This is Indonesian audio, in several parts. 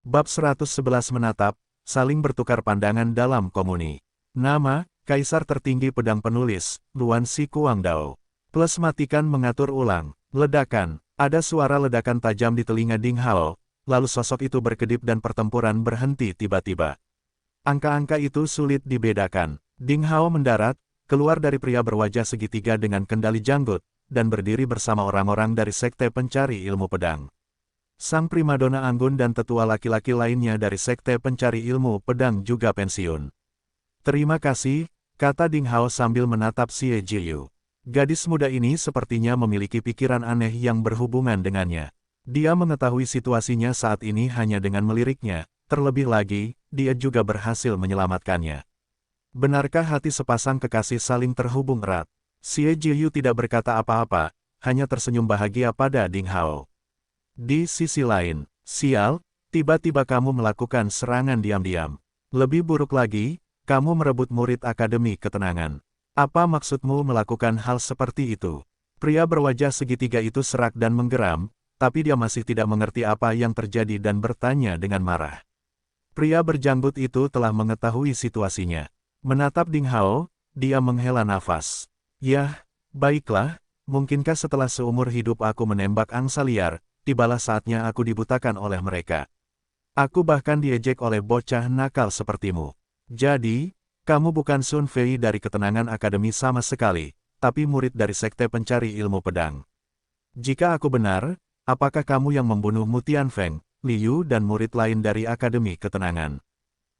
Bab 111 menatap, saling bertukar pandangan dalam komuni. Nama, Kaisar Tertinggi Pedang Penulis, Luan Si Kuangdao. Plus matikan mengatur ulang. Ledakan. Ada suara ledakan tajam di telinga Ding Hao, lalu sosok itu berkedip dan pertempuran berhenti tiba-tiba. Angka-angka itu sulit dibedakan. Ding Hao mendarat, keluar dari pria berwajah segitiga dengan kendali janggut, dan berdiri bersama orang-orang dari Sekte Pencari Ilmu Pedang. Sang primadona anggun dan tetua laki-laki lainnya dari Sekte Pencari Ilmu Pedang juga pensiun. Terima kasih, kata Ding Hao sambil menatap Xie Jiyu. Gadis muda ini sepertinya memiliki pikiran aneh yang berhubungan dengannya. Dia mengetahui situasinya saat ini hanya dengan meliriknya, terlebih lagi, dia juga berhasil menyelamatkannya. Benarkah hati sepasang kekasih saling terhubung erat? Xie Jiyu tidak berkata apa-apa, hanya tersenyum bahagia pada Ding Hao. Di sisi lain, sial, tiba-tiba kamu melakukan serangan diam-diam. Lebih buruk lagi, kamu merebut murid Akademi Ketenangan. Apa maksudmu melakukan hal seperti itu? Pria berwajah segitiga itu serak dan menggeram, tapi dia masih tidak mengerti apa yang terjadi dan bertanya dengan marah. Pria berjanggut itu telah mengetahui situasinya. Menatap Ding Hao, dia menghela nafas. Yah, baiklah, mungkinkah setelah seumur hidup aku menembak angsa liar, tibalah saatnya aku dibutakan oleh mereka. Aku bahkan diejek oleh bocah nakal sepertimu. Jadi, kamu bukan Sun Fei dari Ketenangan Akademi sama sekali, tapi murid dari Sekte Pencari Ilmu Pedang. Jika aku benar, apakah kamu yang membunuh Mu Tianfeng, Liu dan murid lain dari Akademi Ketenangan?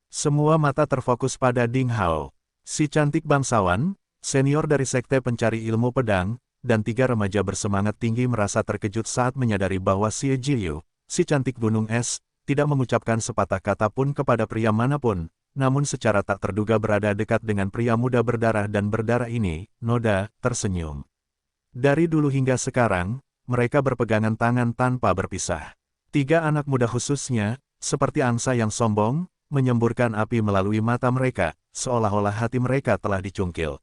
Semua mata terfokus pada Ding Hao. Si cantik bangsawan, senior dari Sekte Pencari Ilmu Pedang, dan tiga remaja bersemangat tinggi merasa terkejut saat menyadari bahwa Xie Jiyu, si cantik gunung es, tidak mengucapkan sepatah kata pun kepada pria manapun, namun secara tak terduga berada dekat dengan pria muda berdarah dan berdarah ini, Noda, tersenyum. Dari dulu hingga sekarang, mereka berpegangan tangan tanpa berpisah. Tiga anak muda khususnya, seperti angsa yang sombong, menyemburkan api melalui mata mereka, seolah-olah hati mereka telah dicungkil.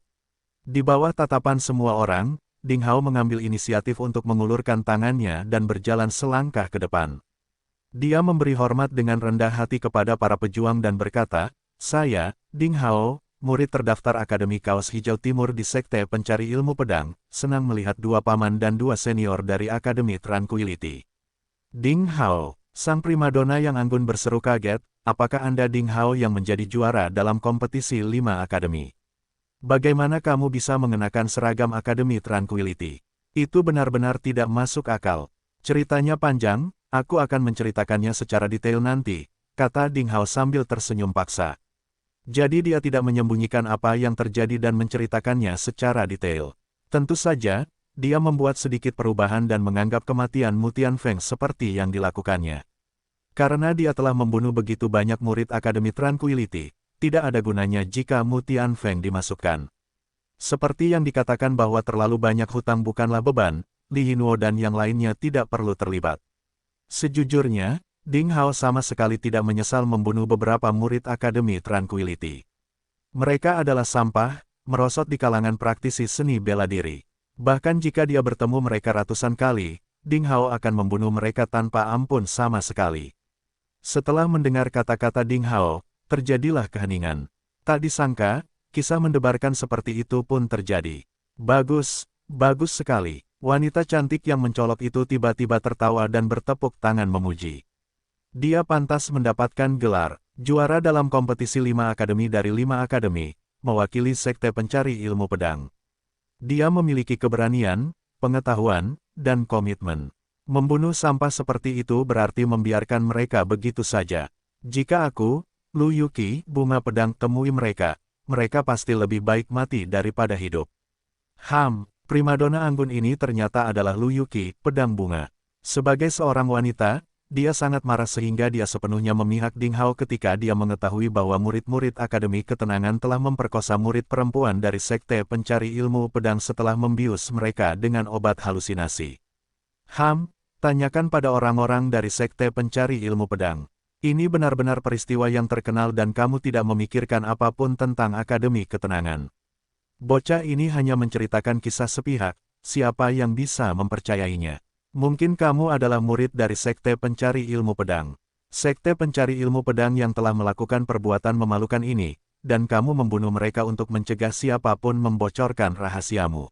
Di bawah tatapan semua orang, Ding Hao mengambil inisiatif untuk mengulurkan tangannya dan berjalan selangkah ke depan. Dia memberi hormat dengan rendah hati kepada para pejuang dan berkata, saya, Ding Hao, murid terdaftar Akademi Kaos Hijau Timur di Sekte Pencari Ilmu Pedang, senang melihat dua paman dan dua senior dari Akademi Tranquility. Ding Hao, sang primadona yang anggun berseru kaget, apakah Anda Ding Hao yang menjadi juara dalam kompetisi 5 akademi? Bagaimana kamu bisa mengenakan seragam Akademi Tranquility? Itu benar-benar tidak masuk akal. Ceritanya panjang, aku akan menceritakannya secara detail nanti, kata Ding Hao sambil tersenyum paksa. Jadi dia tidak menyembunyikan apa yang terjadi dan menceritakannya secara detail. Tentu saja, dia membuat sedikit perubahan dan menganggap kematian Mu Tianfeng seperti yang dilakukannya. Karena dia telah membunuh begitu banyak murid Akademi Tranquility, tidak ada gunanya jika Mu Tianfeng dimasukkan. Seperti yang dikatakan bahwa terlalu banyak hutang bukanlah beban, Li Yinuo dan yang lainnya tidak perlu terlibat. Sejujurnya, Ding Hao sama sekali tidak menyesal membunuh beberapa murid Akademi Tranquility. Mereka adalah sampah, merosot di kalangan praktisi seni bela diri. Bahkan jika dia bertemu mereka ratusan kali, Ding Hao akan membunuh mereka tanpa ampun sama sekali. Setelah mendengar kata-kata Ding Hao, terjadilah keheningan. Tak disangka, kisah mendebarkan seperti itu pun terjadi. Bagus, bagus sekali. Wanita cantik yang mencolok itu tiba-tiba tertawa dan bertepuk tangan memuji. Dia pantas mendapatkan gelar juara dalam kompetisi 5 akademi dari 5 akademi, mewakili Sekte Pencari Ilmu Pedang. Dia memiliki keberanian, pengetahuan, dan komitmen. Membunuh sampah seperti itu berarti membiarkan mereka begitu saja. Jika aku, Lu Yuqi, bunga pedang temui mereka, mereka pasti lebih baik mati daripada hidup. Primadona anggun ini ternyata adalah Lu Yuqi, pedang bunga. Sebagai seorang wanita, dia sangat marah sehingga dia sepenuhnya memihak Ding Hao ketika dia mengetahui bahwa murid-murid Akademi Ketenangan telah memperkosa murid perempuan dari Sekte Pencari Ilmu Pedang setelah membius mereka dengan obat halusinasi. Tanyakan pada orang-orang dari Sekte Pencari Ilmu Pedang. Ini benar-benar peristiwa yang terkenal dan kamu tidak memikirkan apapun tentang Akademi Ketenangan. Bocah ini hanya menceritakan kisah sepihak, siapa yang bisa mempercayainya? Mungkin kamu adalah murid dari Sekte Pencari Ilmu Pedang. Sekte pencari ilmu pedang yang telah melakukan perbuatan memalukan ini, dan kamu membunuh mereka untuk mencegah siapapun membocorkan rahasiamu.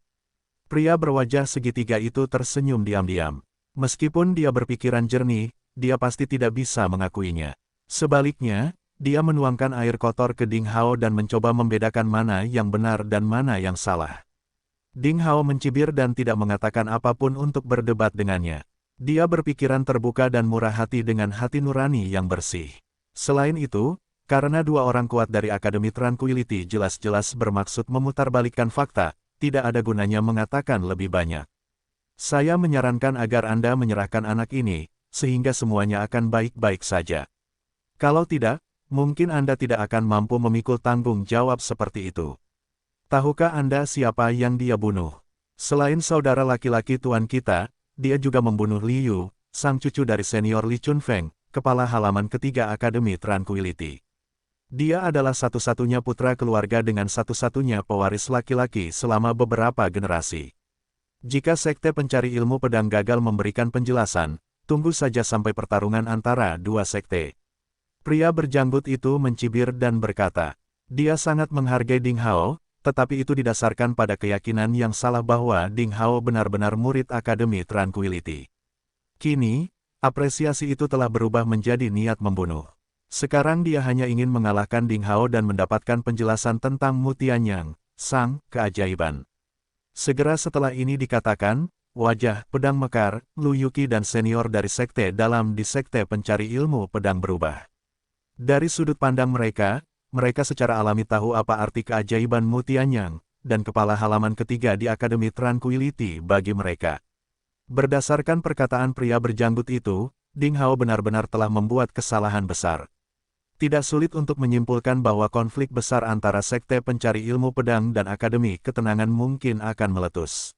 Pria berwajah segitiga itu tersenyum diam-diam. Meskipun dia berpikiran jernih, dia pasti tidak bisa mengakuinya. Sebaliknya, dia menuangkan air kotor ke Ding Hao dan mencoba membedakan mana yang benar dan mana yang salah. Ding Hao mencibir dan tidak mengatakan apapun untuk berdebat dengannya. Dia berpikiran terbuka dan murah hati dengan hati nurani yang bersih. Selain itu, karena dua orang kuat dari Akademi Tranquility jelas-jelas bermaksud memutarbalikkan fakta, tidak ada gunanya mengatakan lebih banyak. Saya menyarankan agar Anda menyerahkan anak ini, sehingga semuanya akan baik-baik saja. Kalau tidak, mungkin Anda tidak akan mampu memikul tanggung jawab seperti itu. Tahukah Anda siapa yang dia bunuh? Selain saudara laki-laki tuan kita, dia juga membunuh Liu, sang cucu dari senior Li Chunfeng, kepala halaman ketiga Akademi Tranquility. Dia adalah satu-satunya putra keluarga dengan satu-satunya pewaris laki-laki selama beberapa generasi. Jika Sekte Pencari Ilmu Pedang gagal memberikan penjelasan, tunggu saja sampai pertarungan antara dua sekte. Pria berjanggut itu mencibir dan berkata, dia sangat menghargai Ding Hao, tetapi itu didasarkan pada keyakinan yang salah bahwa Ding Hao benar-benar murid Akademi Tranquility. Kini, apresiasi itu telah berubah menjadi niat membunuh. Sekarang dia hanya ingin mengalahkan Ding Hao dan mendapatkan penjelasan tentang Mu Tianyang, sang keajaiban. Segera setelah ini dikatakan, wajah pedang mekar, Lu Yuqi dan senior dari sekte dalam di Sekte Pencari Ilmu Pedang berubah. Dari sudut pandang mereka secara alami tahu apa arti keajaiban Mu Tianyang, dan kepala halaman ketiga di Akademi Tranquility bagi mereka. Berdasarkan perkataan pria berjanggut itu, Ding Hao benar-benar telah membuat kesalahan besar. Tidak sulit untuk menyimpulkan bahwa konflik besar antara Sekte Pencari Ilmu Pedang dan Akademi Ketenangan mungkin akan meletus.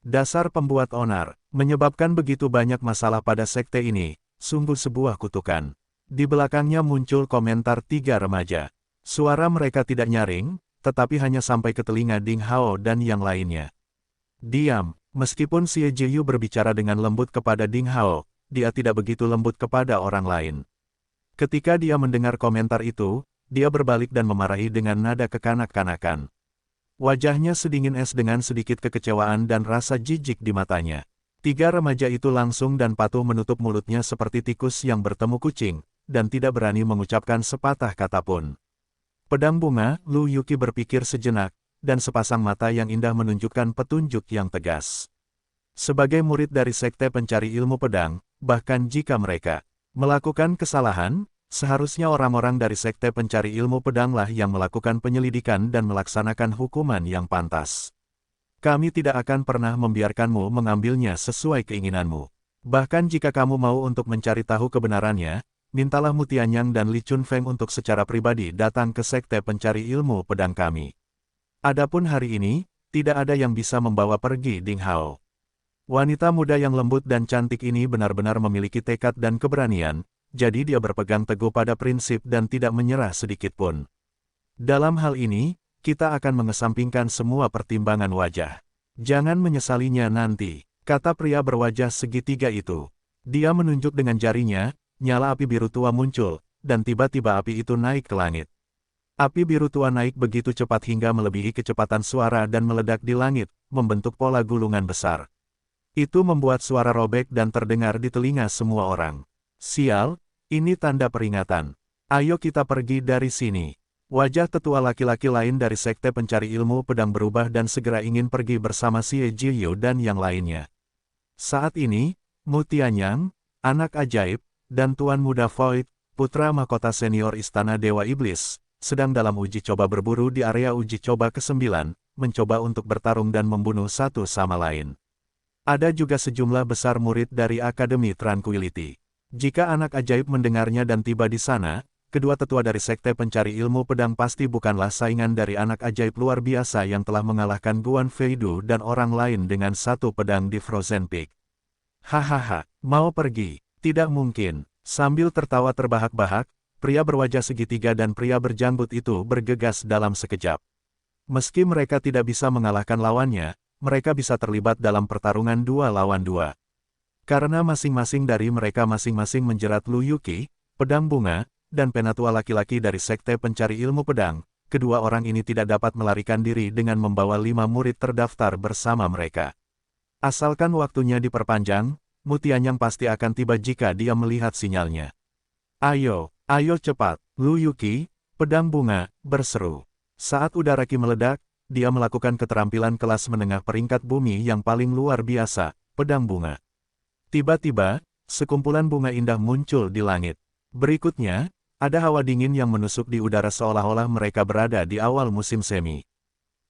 Dasar pembuat onar, menyebabkan begitu banyak masalah pada sekte ini, sungguh sebuah kutukan. Di belakangnya muncul komentar tiga remaja. Suara mereka tidak nyaring, tetapi hanya sampai ke telinga Ding Hao dan yang lainnya. Diam, meskipun Xie Jiyu berbicara dengan lembut kepada Ding Hao, dia tidak begitu lembut kepada orang lain. Ketika dia mendengar komentar itu, dia berbalik dan memarahi dengan nada kekanak-kanakan. Wajahnya sedingin es dengan sedikit kekecewaan dan rasa jijik di matanya. Tiga remaja itu langsung dan patuh menutup mulutnya seperti tikus yang bertemu kucing, dan tidak berani mengucapkan sepatah kata pun. Pedang bunga, Lu Yuqi berpikir sejenak, dan sepasang mata yang indah menunjukkan petunjuk yang tegas. Sebagai murid dari Sekte Pencari Ilmu Pedang, bahkan jika mereka melakukan kesalahan, seharusnya orang-orang dari Sekte Pencari Ilmu Pedanglah yang melakukan penyelidikan dan melaksanakan hukuman yang pantas. Kami tidak akan pernah membiarkanmu mengambilnya sesuai keinginanmu. Bahkan jika kamu mau untuk mencari tahu kebenarannya, mintalah Mu Tianyang dan Li Chunfeng untuk secara pribadi datang ke Sekte Pencari Ilmu Pedang kami. Adapun hari ini, tidak ada yang bisa membawa pergi Ding Hao. Wanita muda yang lembut dan cantik ini benar-benar memiliki tekad dan keberanian, jadi dia berpegang teguh pada prinsip dan tidak menyerah sedikitpun. Dalam hal ini, kita akan mengesampingkan semua pertimbangan wajah. Jangan menyesalinya nanti, kata pria berwajah segitiga itu. Dia menunjuk dengan jarinya, nyala api biru tua muncul, dan tiba-tiba api itu naik ke langit. Api biru tua naik begitu cepat hingga melebihi kecepatan suara dan meledak di langit, membentuk pola gulungan besar. Itu membuat suara robek dan terdengar di telinga semua orang. Sial, ini tanda peringatan. Ayo kita pergi dari sini. Wajah tetua laki-laki lain dari Sekte Pencari Ilmu Pedang berubah dan segera ingin pergi bersama Xie Jiyu dan yang lainnya. Saat ini, Mu Tianyang, anak ajaib, dan Tuan Muda Void, putra mahkota senior Istana Dewa Iblis, sedang dalam uji coba berburu di area uji coba ke-9, mencoba untuk bertarung dan membunuh satu sama lain. Ada juga sejumlah besar murid dari Akademi Tranquility. Jika anak ajaib mendengarnya dan tiba di sana, kedua tetua dari Sekte Pencari Ilmu Pedang pasti bukanlah saingan dari anak ajaib luar biasa yang telah mengalahkan Guan Feidu dan orang lain dengan satu pedang di Frozen Peak. Hahaha, mau pergi? Tidak mungkin. Sambil tertawa terbahak-bahak, pria berwajah segitiga dan pria berjanggut itu bergegas dalam sekejap. Meski mereka tidak bisa mengalahkan lawannya, mereka bisa terlibat dalam pertarungan 2 lawan 2. Karena masing-masing dari mereka masing-masing menjerat Lu Yuqi, pedang bunga, dan penatua laki-laki dari Sekte Pencari Ilmu Pedang. Kedua orang ini tidak dapat melarikan diri dengan membawa 5 murid terdaftar bersama mereka. Asalkan waktunya diperpanjang, Mu Tianyang pasti akan tiba jika dia melihat sinyalnya. Ayo, ayo cepat, Lu Yuqi, pedang bunga, berseru. Saat udara Qi meledak, dia melakukan keterampilan kelas menengah peringkat bumi yang paling luar biasa, pedang bunga. Tiba-tiba, sekumpulan bunga indah muncul di langit. Berikutnya, ada hawa dingin yang menusuk di udara seolah-olah mereka berada di awal musim semi.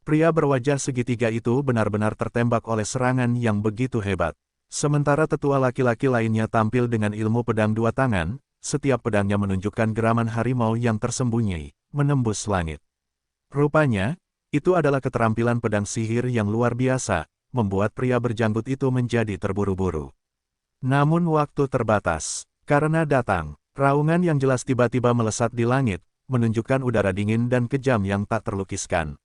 Pria berwajah segitiga itu benar-benar tertembak oleh serangan yang begitu hebat. Sementara tetua laki-laki lainnya tampil dengan ilmu pedang dua tangan, setiap pedangnya menunjukkan geraman harimau yang tersembunyi, menembus langit. Rupanya, itu adalah keterampilan pedang sihir yang luar biasa, membuat pria berjanggut itu menjadi terburu-buru. Namun waktu terbatas, karena datang. Raungan yang jelas tiba-tiba melesat di langit, menunjukkan udara dingin dan kejam yang tak terlukiskan.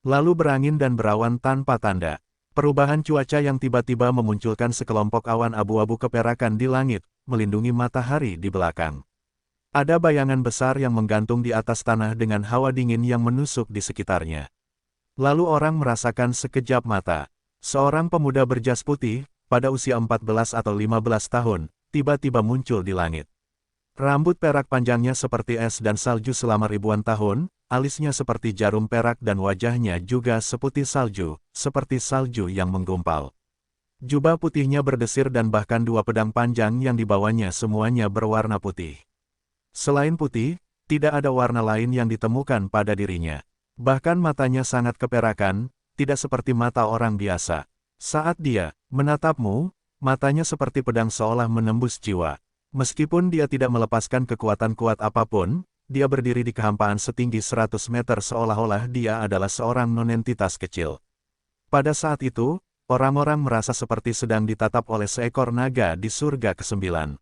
Lalu berangin dan berawan tanpa tanda. Perubahan cuaca yang tiba-tiba memunculkan sekelompok awan abu-abu keperakan di langit, melindungi matahari di belakang. Ada bayangan besar yang menggantung di atas tanah dengan hawa dingin yang menusuk di sekitarnya. Lalu orang merasakan sekejap mata. Seorang pemuda berjas putih, pada usia 14 atau 15 tahun, tiba-tiba muncul di langit. Rambut perak panjangnya seperti es dan salju selama ribuan tahun, alisnya seperti jarum perak dan wajahnya juga seputih salju, seperti salju yang menggumpal. Jubah putihnya berdesir dan bahkan dua pedang panjang yang dibawanya semuanya berwarna putih. Selain putih, tidak ada warna lain yang ditemukan pada dirinya. Bahkan matanya sangat keperakan, tidak seperti mata orang biasa. Saat dia menatapmu, matanya seperti pedang seolah menembus jiwa. Meskipun dia tidak melepaskan kekuatan kuat apapun, dia berdiri di kehampaan setinggi 100 meter seolah-olah dia adalah seorang nonentitas kecil. Pada saat itu, orang-orang merasa seperti sedang ditatap oleh seekor naga di surga ke-9.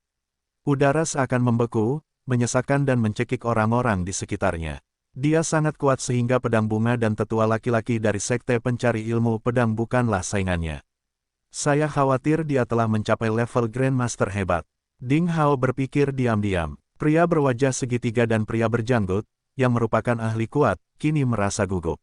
Udara seakan membeku, menyesakkan dan mencekik orang-orang di sekitarnya. Dia sangat kuat sehingga pedang bunga dan tetua laki-laki dari Sekte Pencari Ilmu Pedang bukanlah saingannya. Saya khawatir dia telah mencapai level Grandmaster hebat. Ding Hao berpikir diam-diam. Pria berwajah segitiga dan pria berjanggut, yang merupakan ahli kuat, kini merasa gugup.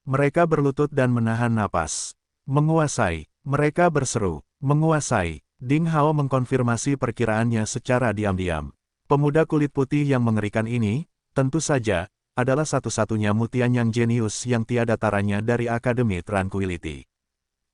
Mereka berlutut dan menahan napas. Menguasai. Mereka berseru. Menguasai. Ding Hao mengkonfirmasi perkiraannya secara diam-diam. Pemuda kulit putih yang mengerikan ini, tentu saja, adalah satu-satunya Mu Tianyang jenius yang tiada taranya dari Akademi Tranquility.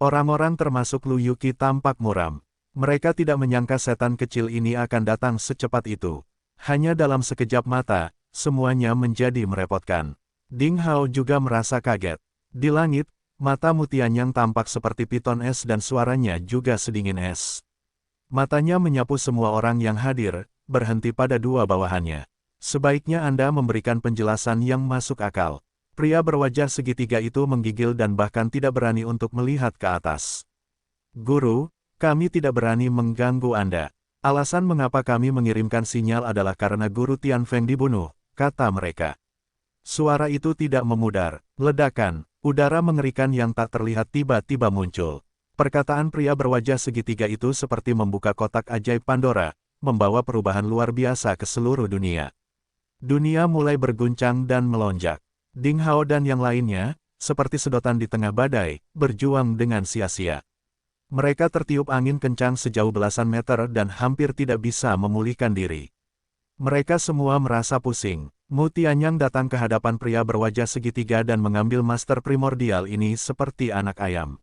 Orang-orang termasuk Lu Yuqi tampak muram. Mereka tidak menyangka setan kecil ini akan datang secepat itu. Hanya dalam sekejap mata, semuanya menjadi merepotkan. Ding Hao juga merasa kaget. Di langit, mata Mu Tianyang tampak seperti piton es dan suaranya juga sedingin es. Matanya menyapu semua orang yang hadir, berhenti pada dua bawahannya. Sebaiknya Anda memberikan penjelasan yang masuk akal. Pria berwajah segitiga itu menggigil dan bahkan tidak berani untuk melihat ke atas. Guru, kami tidak berani mengganggu Anda. Alasan mengapa kami mengirimkan sinyal adalah karena Guru Tianfeng dibunuh, kata mereka. Suara itu tidak memudar. Ledakan, udara mengerikan yang tak terlihat tiba-tiba muncul. Perkataan pria berwajah segitiga itu seperti membuka kotak ajaib Pandora, membawa perubahan luar biasa ke seluruh dunia. Dunia mulai berguncang dan melonjak. Ding Hao dan yang lainnya, seperti sedotan di tengah badai, berjuang dengan sia-sia. Mereka tertiup angin kencang sejauh belasan meter dan hampir tidak bisa memulihkan diri. Mereka semua merasa pusing. Mu Tianyang datang ke hadapan pria berwajah segitiga dan mengambil master primordial ini seperti anak ayam.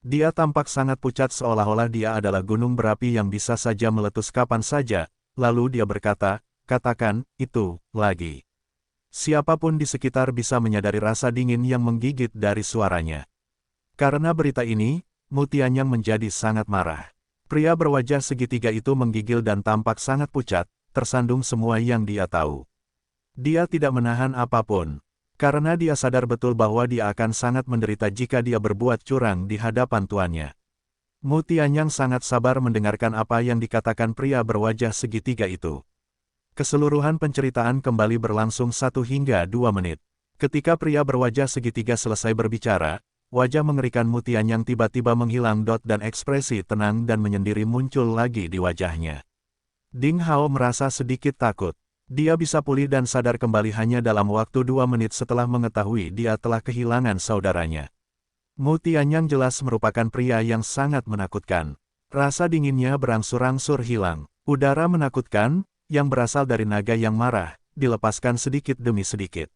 Dia tampak sangat pucat seolah-olah dia adalah gunung berapi yang bisa saja meletus kapan saja, lalu dia berkata, katakan, itu, lagi. Siapapun di sekitar bisa menyadari rasa dingin yang menggigit dari suaranya. Karena berita ini, Mu Tianyang menjadi sangat marah. Pria berwajah segitiga itu menggigil dan tampak sangat pucat, tersandung semua yang dia tahu. Dia tidak menahan apapun, karena dia sadar betul bahwa dia akan sangat menderita jika dia berbuat curang di hadapan tuannya. Mu Tianyang sangat sabar mendengarkan apa yang dikatakan pria berwajah segitiga itu. Keseluruhan penceritaan kembali berlangsung 1 hingga 2 menit. Ketika pria berwajah segitiga selesai berbicara, wajah mengerikan Mu Tianyang tiba-tiba menghilang dan ekspresi tenang dan menyendiri muncul lagi di wajahnya. Ding Hao merasa sedikit takut. Dia bisa pulih dan sadar kembali hanya dalam waktu 2 menit setelah mengetahui dia telah kehilangan saudaranya. Mu Tianyang jelas merupakan pria yang sangat menakutkan. Rasa dinginnya berangsur-angsur hilang. Udara menakutkan, yang berasal dari naga yang marah, dilepaskan sedikit demi sedikit.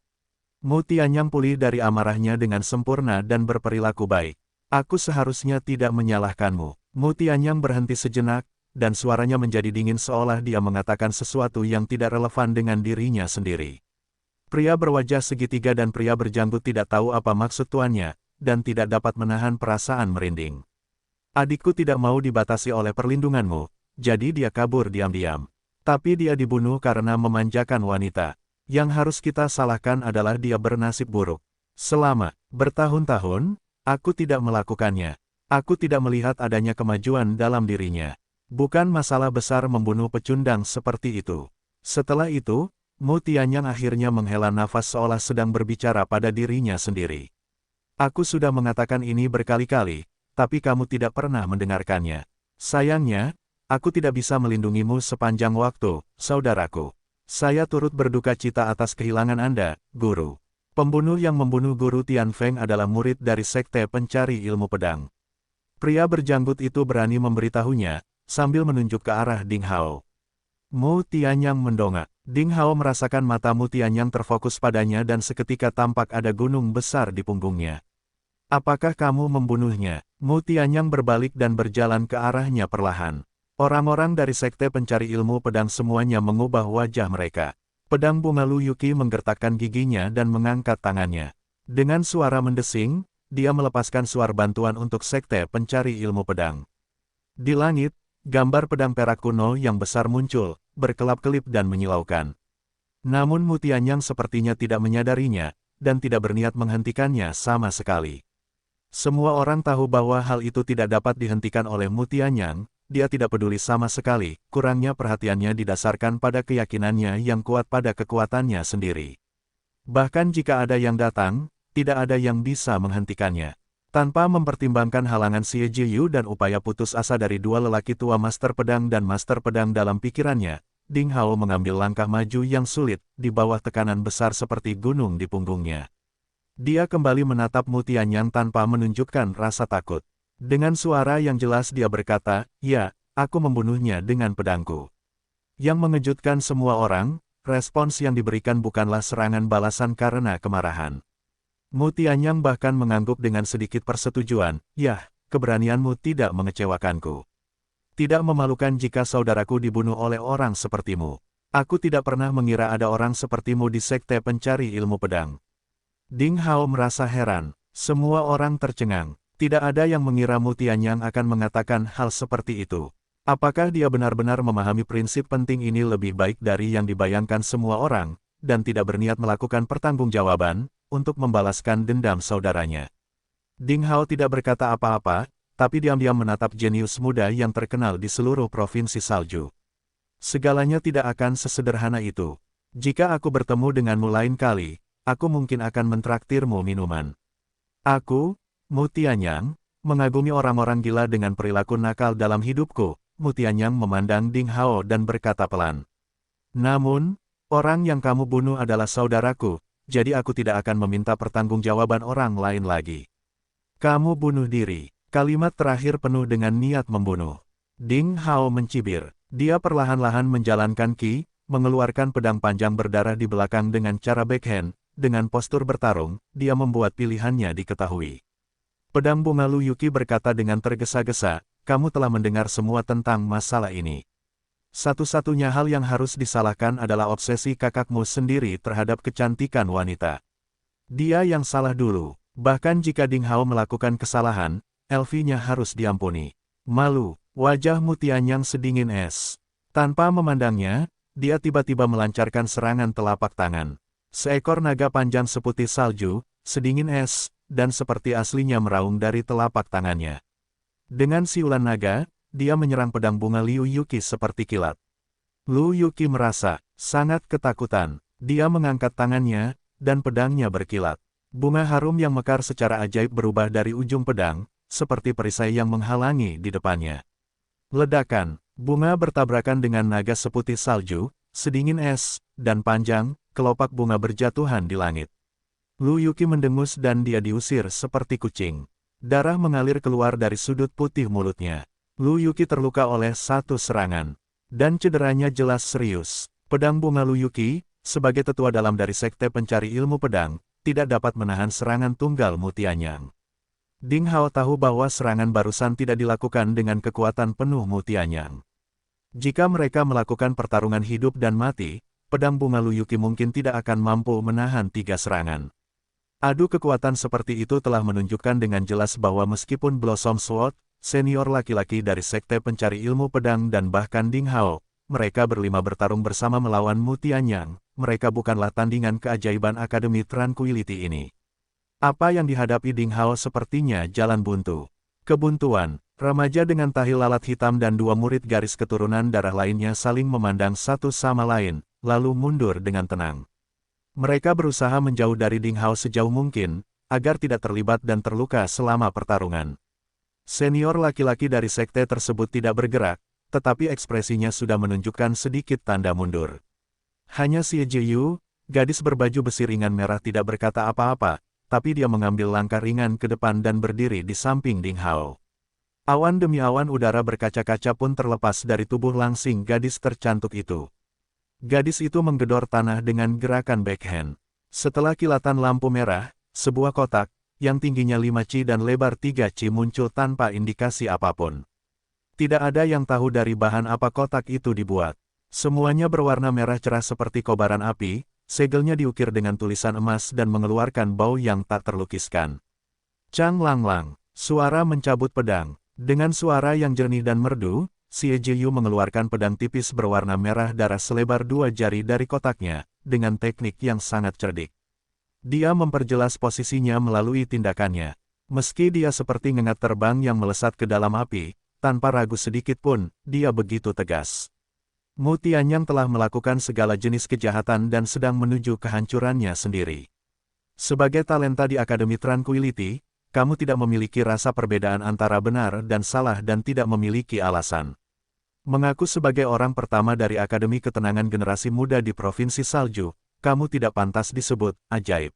Mu Tianyang pulih dari amarahnya dengan sempurna dan berperilaku baik. Aku seharusnya tidak menyalahkanmu. Mu Tianyang berhenti sejenak, dan suaranya menjadi dingin seolah dia mengatakan sesuatu yang tidak relevan dengan dirinya sendiri. Pria berwajah segitiga dan pria berjanggut tidak tahu apa maksud tuannya, dan tidak dapat menahan perasaan merinding. Adikku tidak mau dibatasi oleh perlindunganmu, jadi dia kabur diam-diam. Tapi dia dibunuh karena memanjakan wanita. Yang harus kita salahkan adalah dia bernasib buruk. Selama bertahun-tahun, aku tidak melakukannya. Aku tidak melihat adanya kemajuan dalam dirinya. Bukan masalah besar membunuh pecundang seperti itu. Setelah itu, Mu Tianyang akhirnya menghela nafas seolah sedang berbicara pada dirinya sendiri. Aku sudah mengatakan ini berkali-kali, tapi kamu tidak pernah mendengarkannya. Sayangnya, aku tidak bisa melindungimu sepanjang waktu, saudaraku. Saya turut berduka cita atas kehilangan Anda, Guru. Pembunuh yang membunuh Guru Tianfeng adalah murid dari Sekte Pencari Ilmu Pedang. Pria berjanggut itu berani memberitahunya, sambil menunjuk ke arah Ding Hao. Mu Tianyang mendongak. Ding Hao merasakan mata Mu Tianyang terfokus padanya dan seketika tampak ada gunung besar di punggungnya. Apakah kamu membunuhnya? Mu Tianyang berbalik dan berjalan ke arahnya perlahan. Orang-orang dari Sekte Pencari Ilmu Pedang semuanya mengubah wajah mereka. Pedang bunga Lu Yuqi menggertakkan giginya dan mengangkat tangannya. Dengan suara mendesing, dia melepaskan suar bantuan untuk Sekte Pencari Ilmu Pedang. Di langit, gambar pedang perak kuno yang besar muncul, berkelap-kelip dan menyilaukan. Namun Mu Tianyang sepertinya tidak menyadarinya, dan tidak berniat menghentikannya sama sekali. Semua orang tahu bahwa hal itu tidak dapat dihentikan oleh Mu Tianyang. Dia tidak peduli sama sekali, kurangnya perhatiannya didasarkan pada keyakinannya yang kuat pada kekuatannya sendiri. Bahkan jika ada yang datang, tidak ada yang bisa menghentikannya. Tanpa mempertimbangkan halangan Xie Jiyu dan upaya putus asa dari dua lelaki tua Master Pedang dan Master Pedang dalam pikirannya, Ding Hao mengambil langkah maju yang sulit, di bawah tekanan besar seperti gunung di punggungnya. Dia kembali menatap Mu Tianyang tanpa menunjukkan rasa takut. Dengan suara yang jelas dia berkata, "Ya, aku membunuhnya dengan pedangku." Yang mengejutkan semua orang, respons yang diberikan bukanlah serangan balasan karena kemarahan. Mu Tianyang bahkan mengangguk dengan sedikit persetujuan, "Yah, keberanianmu tidak mengecewakanku. Tidak memalukan jika saudaraku dibunuh oleh orang sepertimu. Aku tidak pernah mengira ada orang sepertimu di Sekte Pencari Ilmu Pedang." Ding Hao merasa heran. Semua orang tercengang. Tidak ada yang mengira Mu Tianyang akan mengatakan hal seperti itu. Apakah dia benar-benar memahami prinsip penting ini lebih baik dari yang dibayangkan semua orang, dan tidak berniat melakukan pertanggungjawaban untuk membalaskan dendam saudaranya? Ding Hao tidak berkata apa-apa, tapi diam-diam menatap jenius muda yang terkenal di seluruh provinsi salju. Segalanya tidak akan sesederhana itu. Jika aku bertemu denganmu lain kali, aku mungkin akan mentraktirmu minuman. Aku, Mu Tianyang, mengagumi orang-orang gila dengan perilaku nakal dalam hidupku. Mu Tianyang memandang Ding Hao dan berkata pelan. Namun, orang yang kamu bunuh adalah saudaraku, jadi aku tidak akan meminta pertanggungjawaban orang lain lagi. Kamu bunuh diri. Kalimat terakhir penuh dengan niat membunuh. Ding Hao mencibir. Dia perlahan-lahan menjalankan ki, mengeluarkan pedang panjang berdarah di belakang dengan cara backhand. Dengan postur bertarung, dia membuat pilihannya diketahui. Pedang bunga Lu Yuqi berkata dengan tergesa-gesa, "Kamu telah mendengar semua tentang masalah ini. Satu-satunya hal yang harus disalahkan adalah obsesi kakakmu sendiri terhadap kecantikan wanita. Dia yang salah dulu. Bahkan jika Ding Hao melakukan kesalahan, Elfi-nya harus diampuni." Malu, wajah Mu Tianyang sedingin es. Tanpa memandangnya, dia tiba-tiba melancarkan serangan telapak tangan. Seekor naga panjang seputih salju, sedingin es, dan seperti aslinya meraung dari telapak tangannya. Dengan siulan naga, dia menyerang pedang bunga Liu Yuqi seperti kilat. Lu Yuqi merasa sangat ketakutan. Dia mengangkat tangannya, dan pedangnya berkilat. Bunga harum yang mekar secara ajaib berubah dari ujung pedang, seperti perisai yang menghalangi di depannya. Ledakan, Bunga bertabrakan dengan naga seputih salju, sedingin es, dan panjang, kelopak bunga berjatuhan di langit. Lu Yuqi mendengus dan dia diusir seperti kucing. Darah mengalir keluar dari sudut putih mulutnya. Lu Yuqi terluka oleh satu serangan. Dan cederanya jelas serius. Pedang bunga Lu Yuqi, sebagai tetua dalam dari sekte pencari ilmu pedang, tidak dapat menahan serangan tunggal Mutianyang. Ding Hao tahu bahwa serangan barusan tidak dilakukan dengan kekuatan penuh Mutianyang. Jika mereka melakukan pertarungan hidup dan mati, pedang bunga Lu Yuqi mungkin tidak akan mampu menahan 3 serangan. Adu kekuatan seperti itu telah menunjukkan dengan jelas bahwa meskipun Blossom Sword, senior laki-laki dari sekte pencari ilmu pedang dan bahkan Ding Hao, mereka berlima bertarung bersama melawan Mutianyang, mereka bukanlah tandingan keajaiban Akademi Tranquility ini. Apa yang dihadapi Ding Hao sepertinya jalan buntu. Kebuntuan, remaja dengan tahi lalat hitam dan 2 murid garis keturunan darah lainnya saling memandang satu sama lain, lalu mundur dengan tenang. Mereka berusaha menjauh dari Ding Hao sejauh mungkin, agar tidak terlibat dan terluka selama pertarungan. Senior laki-laki dari sekte tersebut tidak bergerak, tetapi ekspresinya sudah menunjukkan sedikit tanda mundur. Hanya Xie Jiyu, gadis berbaju besi ringan merah tidak berkata apa-apa, tapi dia mengambil langkah ringan ke depan dan berdiri di samping Ding Hao. Awan demi awan udara berkaca-kaca pun terlepas dari tubuh langsing gadis tercantik itu. Gadis itu menggedor tanah dengan gerakan backhand. Setelah kilatan lampu merah, sebuah kotak, yang tingginya 5 ci dan lebar 3 ci muncul tanpa indikasi apapun. Tidak ada yang tahu dari bahan apa kotak itu dibuat. Semuanya berwarna merah cerah seperti kobaran api, segelnya diukir dengan tulisan emas dan mengeluarkan bau yang tak terlukiskan. Chang Lang Lang, suara mencabut pedang. Dengan suara yang jernih dan merdu, Xie Jiyu mengeluarkan pedang tipis berwarna merah darah selebar 2 jari dari kotaknya, dengan teknik yang sangat cerdik. Dia memperjelas posisinya melalui tindakannya. Meski dia seperti ngengat terbang yang melesat ke dalam api, tanpa ragu sedikit pun, dia begitu tegas. Mutianyang telah melakukan segala jenis kejahatan dan sedang menuju kehancurannya sendiri. Sebagai talenta di Akademi Tranquility, kamu tidak memiliki rasa perbedaan antara benar dan salah dan tidak memiliki alasan. Mengaku sebagai orang pertama dari Akademi Ketenangan Generasi Muda di Provinsi Salju, kamu tidak pantas disebut ajaib.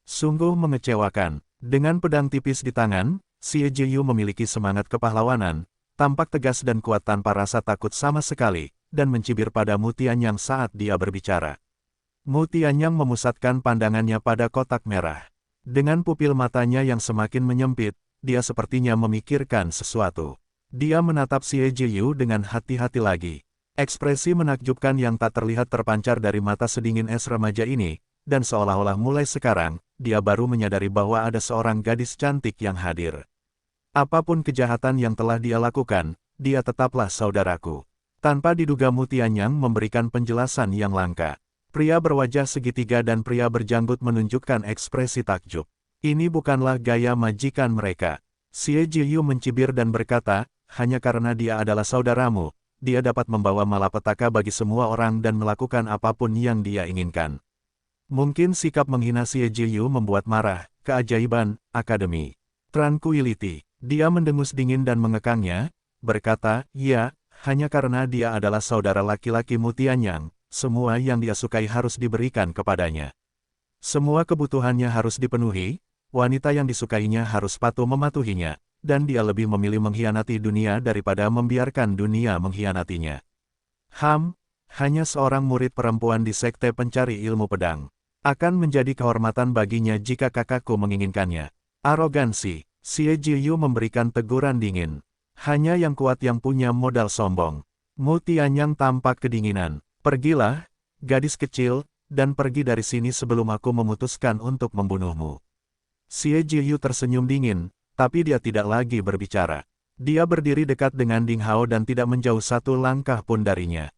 Sungguh mengecewakan. Dengan pedang tipis di tangan, Xie Jiyu memiliki semangat kepahlawanan, tampak tegas dan kuat tanpa rasa takut sama sekali, dan mencibir pada Mutianyang saat dia berbicara. Mutianyang memusatkan pandangannya pada kotak merah. Dengan pupil matanya yang semakin menyempit, dia sepertinya memikirkan sesuatu. Dia menatap Xie Jiyu dengan hati-hati lagi. Ekspresi menakjubkan yang tak terlihat terpancar dari mata sedingin es remaja ini, dan seolah-olah mulai sekarang, dia baru menyadari bahwa ada seorang gadis cantik yang hadir. Apapun kejahatan yang telah dia lakukan, dia tetaplah saudaraku. Tanpa diduga Mutianyang memberikan penjelasan yang langka. Pria berwajah segitiga dan pria berjanggut menunjukkan ekspresi takjub. Ini bukanlah gaya majikan mereka. Xie Jiyu mencibir dan berkata, hanya karena dia adalah saudaramu, dia dapat membawa malapetaka bagi semua orang dan melakukan apapun yang dia inginkan. Mungkin sikap menghina Xie Jiyu membuat marah, keajaiban, Akademi Tranquility. Dia mendengus dingin dan mengekangnya, berkata, ya, hanya karena dia adalah saudara laki-laki Mutianyang, semua yang dia sukai harus diberikan kepadanya. Semua kebutuhannya harus dipenuhi, wanita yang disukainya harus patuh mematuhinya, dan dia lebih memilih mengkhianati dunia daripada membiarkan dunia mengkhianatinya. Hanya seorang murid perempuan di sekte pencari ilmu pedang. Akan menjadi kehormatan baginya jika kakakku menginginkannya. Arogansi, Xie Jiyu memberikan teguran dingin. Hanya yang kuat yang punya modal sombong. Mutianyang tampak kedinginan. Pergilah, gadis kecil, dan pergi dari sini sebelum aku memutuskan untuk membunuhmu. Xie Jiyu tersenyum dingin, tapi dia tidak lagi berbicara. Dia berdiri dekat dengan Ding Hao dan tidak menjauh satu langkah pun darinya.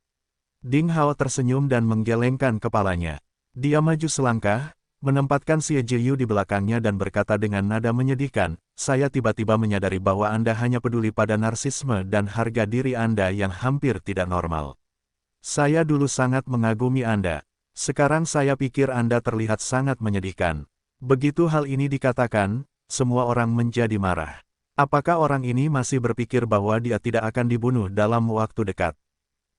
Ding Hao tersenyum dan menggelengkan kepalanya. Dia maju selangkah, menempatkan Xie Jiyu di belakangnya dan berkata dengan nada menyedihkan, saya tiba-tiba menyadari bahwa Anda hanya peduli pada narsisme dan harga diri Anda yang hampir tidak normal. Saya dulu sangat mengagumi Anda. Sekarang saya pikir Anda terlihat sangat menyedihkan. Begitu hal ini dikatakan, semua orang menjadi marah. Apakah orang ini masih berpikir bahwa dia tidak akan dibunuh dalam waktu dekat?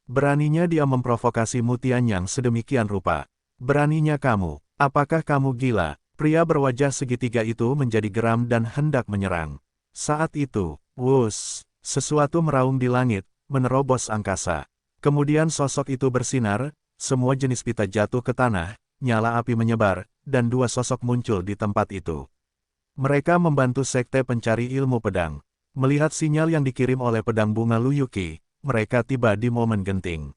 Beraninya dia memprovokasi Mu Tianyang sedemikian rupa. Beraninya kamu, apakah kamu gila? Pria berwajah segitiga itu menjadi geram dan hendak menyerang. Saat itu, wuss, sesuatu meraung di langit, menerobos angkasa. Kemudian sosok itu bersinar, semua jenis pita jatuh ke tanah, nyala api menyebar, dan dua sosok muncul di tempat itu. Mereka membantu Sekte Pencari Ilmu Pedang. Melihat sinyal yang dikirim oleh pedang bunga Lu Yuqi, mereka tiba di momen genting.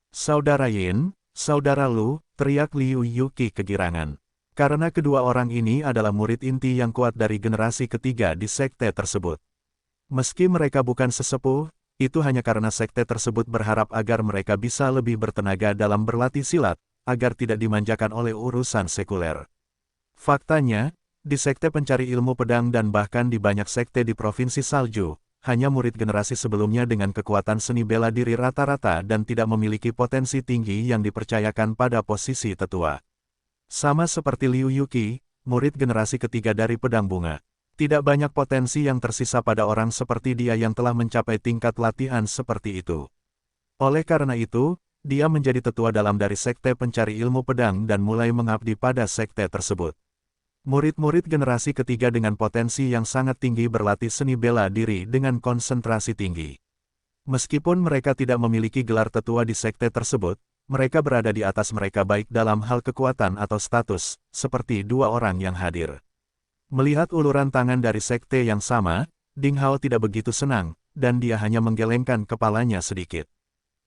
Saudara Yin, saudara Lu, teriak Liu Yuqi kegirangan. Karena kedua orang ini adalah murid inti yang kuat dari generasi ketiga di sekte tersebut. Meski mereka bukan sesepuh, itu hanya karena sekte tersebut berharap agar mereka bisa lebih bertenaga dalam berlatih silat, agar tidak dimanjakan oleh urusan sekuler. Faktanya, di Sekte Pencari Ilmu Pedang dan bahkan di banyak sekte di Provinsi Salju, hanya murid generasi sebelumnya dengan kekuatan seni bela diri rata-rata dan tidak memiliki potensi tinggi yang dipercayakan pada posisi tetua. Sama seperti Liu Yuqi, murid generasi ketiga dari Pedang Bunga. Tidak banyak potensi yang tersisa pada orang seperti dia yang telah mencapai tingkat latihan seperti itu. Oleh karena itu, dia menjadi tetua dalam dari Sekte Pencari Ilmu Pedang dan mulai mengabdi pada sekte tersebut. Murid-murid generasi ketiga dengan potensi yang sangat tinggi berlatih seni bela diri dengan konsentrasi tinggi. Meskipun mereka tidak memiliki gelar tetua di sekte tersebut, mereka berada di atas mereka baik dalam hal kekuatan atau status, seperti dua orang yang hadir. Melihat uluran tangan dari sekte yang sama, Ding Hao tidak begitu senang, dan dia hanya menggelengkan kepalanya sedikit.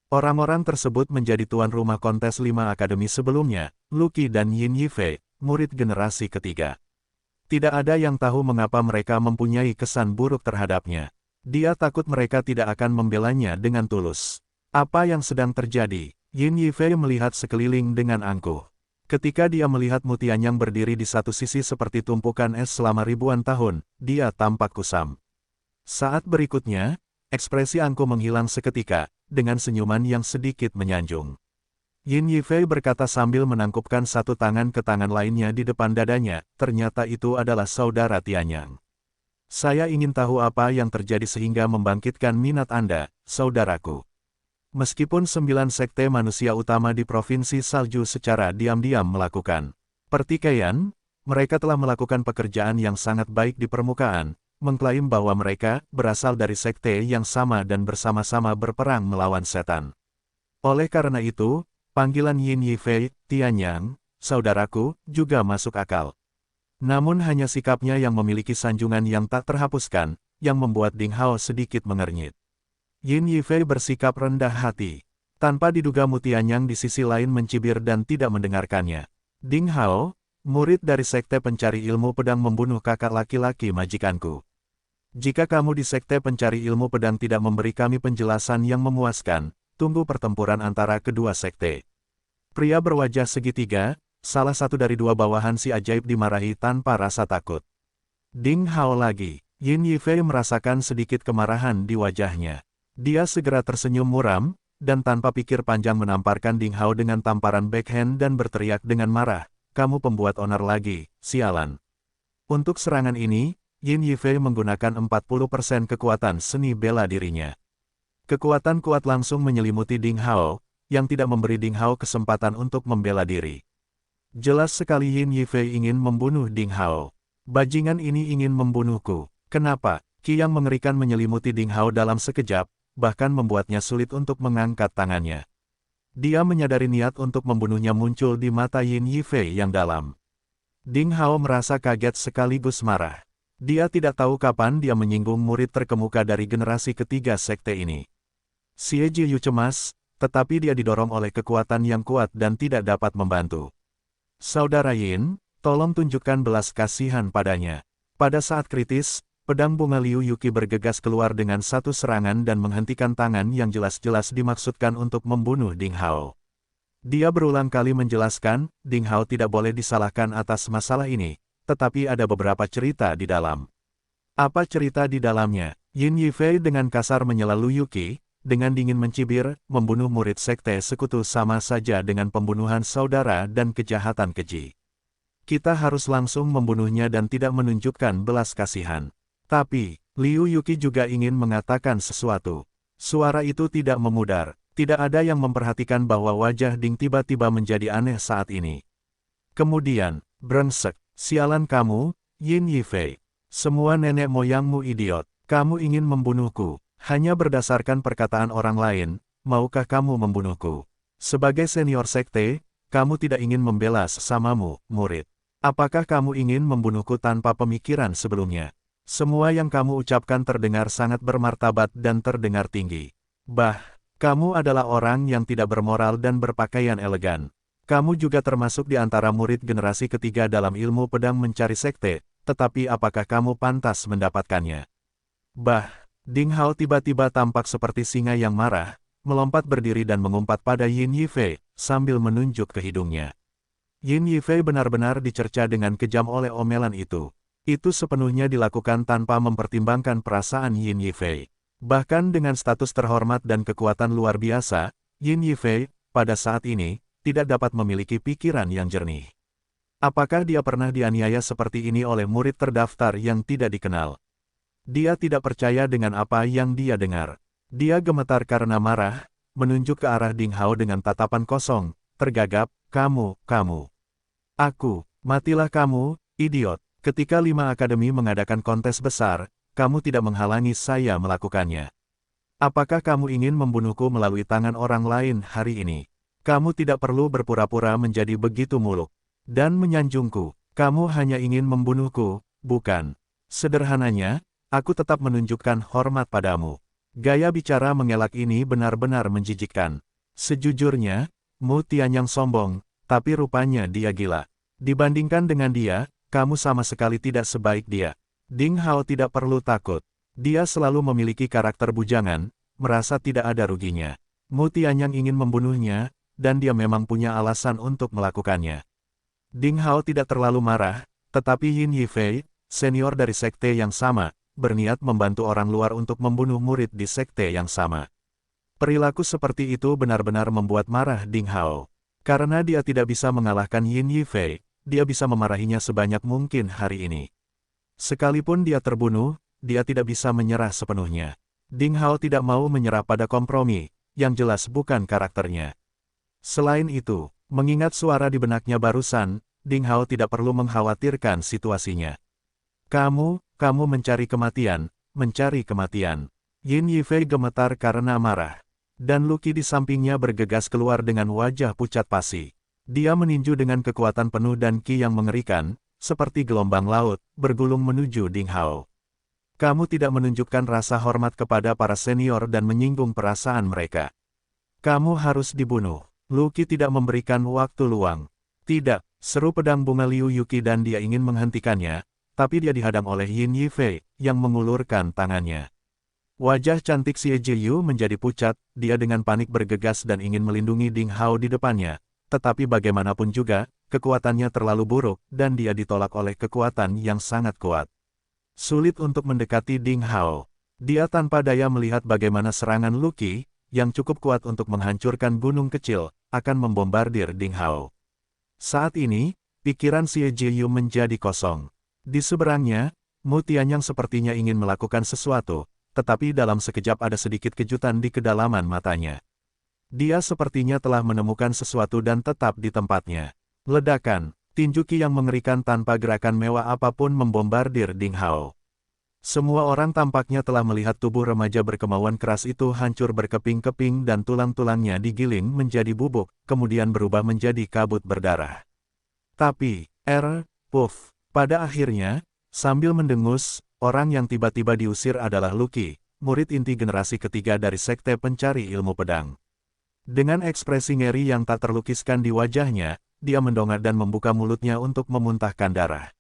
Orang-orang tersebut menjadi tuan rumah kontes 5 akademi sebelumnya, Lu Qi dan Yin Yifei, murid generasi ketiga. Tidak ada yang tahu mengapa mereka mempunyai kesan buruk terhadapnya. Dia takut mereka tidak akan membelanya dengan tulus. Apa yang sedang terjadi? Yin Yifei melihat sekeliling dengan angkuh. Ketika dia melihat Mu Tianyang berdiri di satu sisi seperti tumpukan es selama ribuan tahun, dia tampak kusam. Saat berikutnya, ekspresi angkuh menghilang seketika, dengan senyuman yang sedikit menyanjung. Yin Yifei berkata sambil menangkupkan satu tangan ke tangan lainnya di depan dadanya, ternyata itu adalah saudara Tianyang. Saya ingin tahu apa yang terjadi sehingga membangkitkan minat Anda, saudaraku. Meskipun 9 sekte manusia utama di Provinsi Salju secara diam-diam melakukan pertikaian, mereka telah melakukan pekerjaan yang sangat baik di permukaan, mengklaim bahwa mereka berasal dari sekte yang sama dan bersama-sama berperang melawan setan. Oleh karena itu, panggilan Yin Yifei, Tianyang, saudaraku, juga masuk akal. Namun hanya sikapnya yang memiliki sanjungan yang tak terhapuskan, yang membuat Ding Hao sedikit mengernyit. Yin Yifei bersikap rendah hati. Tanpa diduga Mu Tianyang di sisi lain mencibir dan tidak mendengarkannya. Ding Hao, murid dari Sekte Pencari Ilmu Pedang membunuh kakak laki-laki majikanku. Jika kamu di Sekte Pencari Ilmu Pedang tidak memberi kami penjelasan yang memuaskan, tunggu pertempuran antara kedua sekte. Pria berwajah segitiga, salah satu dari dua bawahan si ajaib dimarahi tanpa rasa takut. Ding Hao lagi. Yin Yifei merasakan sedikit kemarahan di wajahnya. Dia segera tersenyum muram, dan tanpa pikir panjang menamparkan Ding Hao dengan tamparan backhand dan berteriak dengan marah, kamu pembuat onar lagi, sialan. Untuk serangan ini, Yin Yifei menggunakan 40% kekuatan seni bela dirinya. Kekuatan kuat langsung menyelimuti Ding Hao, yang tidak memberi Ding Hao kesempatan untuk membela diri. Jelas sekali Yin Yifei ingin membunuh Ding Hao. Bajingan ini ingin membunuhku. Kenapa? Qi yang mengerikan menyelimuti Ding Hao dalam sekejap, bahkan membuatnya sulit untuk mengangkat tangannya. Dia menyadari niat untuk membunuhnya muncul di mata Yin Yifei yang dalam. Ding Hao merasa kaget sekaligus marah. Dia tidak tahu kapan dia menyinggung murid terkemuka dari generasi ketiga sekte ini. Xie Jiyu cemas, tetapi dia didorong oleh kekuatan yang kuat dan tidak dapat membantu. Saudara Yin, tolong tunjukkan belas kasihan padanya. Pada saat kritis, pedang bunga Liu Yuqi bergegas keluar dengan satu serangan dan menghentikan tangan yang jelas-jelas dimaksudkan untuk membunuh Ding Hao. Dia berulang kali menjelaskan, Ding Hao tidak boleh disalahkan atas masalah ini, tetapi ada beberapa cerita di dalam. Apa cerita di dalamnya? Yin Yifei dengan kasar menyela Lu Yuqi, dengan dingin mencibir, membunuh murid sekte sekutu sama saja dengan pembunuhan saudara dan kejahatan keji. Kita harus langsung membunuhnya dan tidak menunjukkan belas kasihan. Tapi, Liu Yuqi juga ingin mengatakan sesuatu. Suara itu tidak memudar. Tidak ada yang memperhatikan bahwa wajah Ding tiba-tiba menjadi aneh saat ini. Kemudian, brengsek, sialan kamu, Yin Yifei. Semua nenek moyangmu idiot. Kamu ingin membunuhku. Hanya berdasarkan perkataan orang lain, maukah kamu membunuhku? Sebagai senior sekte, kamu tidak ingin membela sesamamu, murid. Apakah kamu ingin membunuhku tanpa pemikiran sebelumnya? Semua yang kamu ucapkan terdengar sangat bermartabat dan terdengar tinggi. Kamu adalah orang yang tidak bermoral dan berpakaian elegan. Kamu juga termasuk di antara murid generasi ketiga dalam ilmu pedang mencari sekte, tetapi apakah kamu pantas mendapatkannya? Ding Hao tiba-tiba tampak seperti singa yang marah, melompat berdiri dan mengumpat pada Yin Yifei, sambil menunjuk ke hidungnya. Yin Yifei benar-benar dicerca dengan kejam oleh omelan itu. Itu sepenuhnya dilakukan tanpa mempertimbangkan perasaan Yin Yifei. Bahkan dengan status terhormat dan kekuatan luar biasa, Yin Yifei, pada saat ini, tidak dapat memiliki pikiran yang jernih. Apakah dia pernah dianiaya seperti ini oleh murid terdaftar yang tidak dikenal? Dia tidak percaya dengan apa yang dia dengar. Dia gemetar karena marah, menunjuk ke arah Ding Hao dengan tatapan kosong, tergagap, kamu. Matilah kamu, idiot. Ketika 5 akademi mengadakan kontes besar, kamu tidak menghalangi saya melakukannya. Apakah kamu ingin membunuhku melalui tangan orang lain hari ini? Kamu tidak perlu berpura-pura menjadi begitu muluk. Dan menyanjungku, kamu hanya ingin membunuhku, bukan? Sederhananya, aku tetap menunjukkan hormat padamu. Gaya bicara mengelak ini benar-benar menjijikkan. Sejujurnya, Mu Tianyang sombong, tapi rupanya dia gila. Dibandingkan dengan dia, kamu sama sekali tidak sebaik dia. Ding Hao tidak perlu takut. Dia selalu memiliki karakter bujangan, merasa tidak ada ruginya. Mu Tianyang ingin membunuhnya, dan dia memang punya alasan untuk melakukannya. Ding Hao tidak terlalu marah, tetapi Yin Yifei, senior dari sekte yang sama, berniat membantu orang luar untuk membunuh murid di sekte yang sama. Perilaku seperti itu benar-benar membuat marah Ding Hao. Karena dia tidak bisa mengalahkan Yin Yifei, dia bisa memarahinya sebanyak mungkin hari ini. Sekalipun dia terbunuh, dia tidak bisa menyerah sepenuhnya. Ding Hao tidak mau menyerah pada kompromi, yang jelas bukan karakternya. Selain itu, mengingat suara di benaknya barusan, Ding Hao tidak perlu mengkhawatirkan situasinya. Kamu mencari kematian, Yin Yifei gemetar karena marah. Dan Luqi di sampingnya bergegas keluar dengan wajah pucat pasi. Dia meninju dengan kekuatan penuh dan ki yang mengerikan, seperti gelombang laut, bergulung menuju Ding Hao. Kamu tidak menunjukkan rasa hormat kepada para senior dan menyinggung perasaan mereka. Kamu harus dibunuh. Luqi tidak memberikan waktu luang. Tidak, seru pedang bunga Liu Yuqi dan dia ingin menghentikannya, tapi dia dihadang oleh Yin Yifei, yang mengulurkan tangannya. Wajah cantik Xie Jiyu menjadi pucat, dia dengan panik bergegas dan ingin melindungi Ding Hao di depannya, tetapi bagaimanapun juga, kekuatannya terlalu buruk, dan dia ditolak oleh kekuatan yang sangat kuat. Sulit untuk mendekati Ding Hao. Dia tanpa daya melihat bagaimana serangan Luqi, yang cukup kuat untuk menghancurkan gunung kecil, akan membombardir Ding Hao. Saat ini, pikiran Xie Jiyu menjadi kosong. Di seberangnya, Mu Tianyang sepertinya ingin melakukan sesuatu, tetapi dalam sekejap ada sedikit kejutan di kedalaman matanya. Dia sepertinya telah menemukan sesuatu dan tetap di tempatnya. Ledakan, tinju ki yang mengerikan tanpa gerakan mewah apapun membombardir Ding Hao. Semua orang tampaknya telah melihat tubuh remaja berkemauan keras itu hancur berkeping-keping dan tulang-tulangnya digiling menjadi bubuk, kemudian berubah menjadi kabut berdarah. Tapi, pada akhirnya, sambil mendengus, orang yang tiba-tiba diusir adalah Luqi, murid inti generasi ketiga dari sekte pencari ilmu pedang. Dengan ekspresi ngeri yang tak terlukiskan di wajahnya, dia mendongak dan membuka mulutnya untuk memuntahkan darah.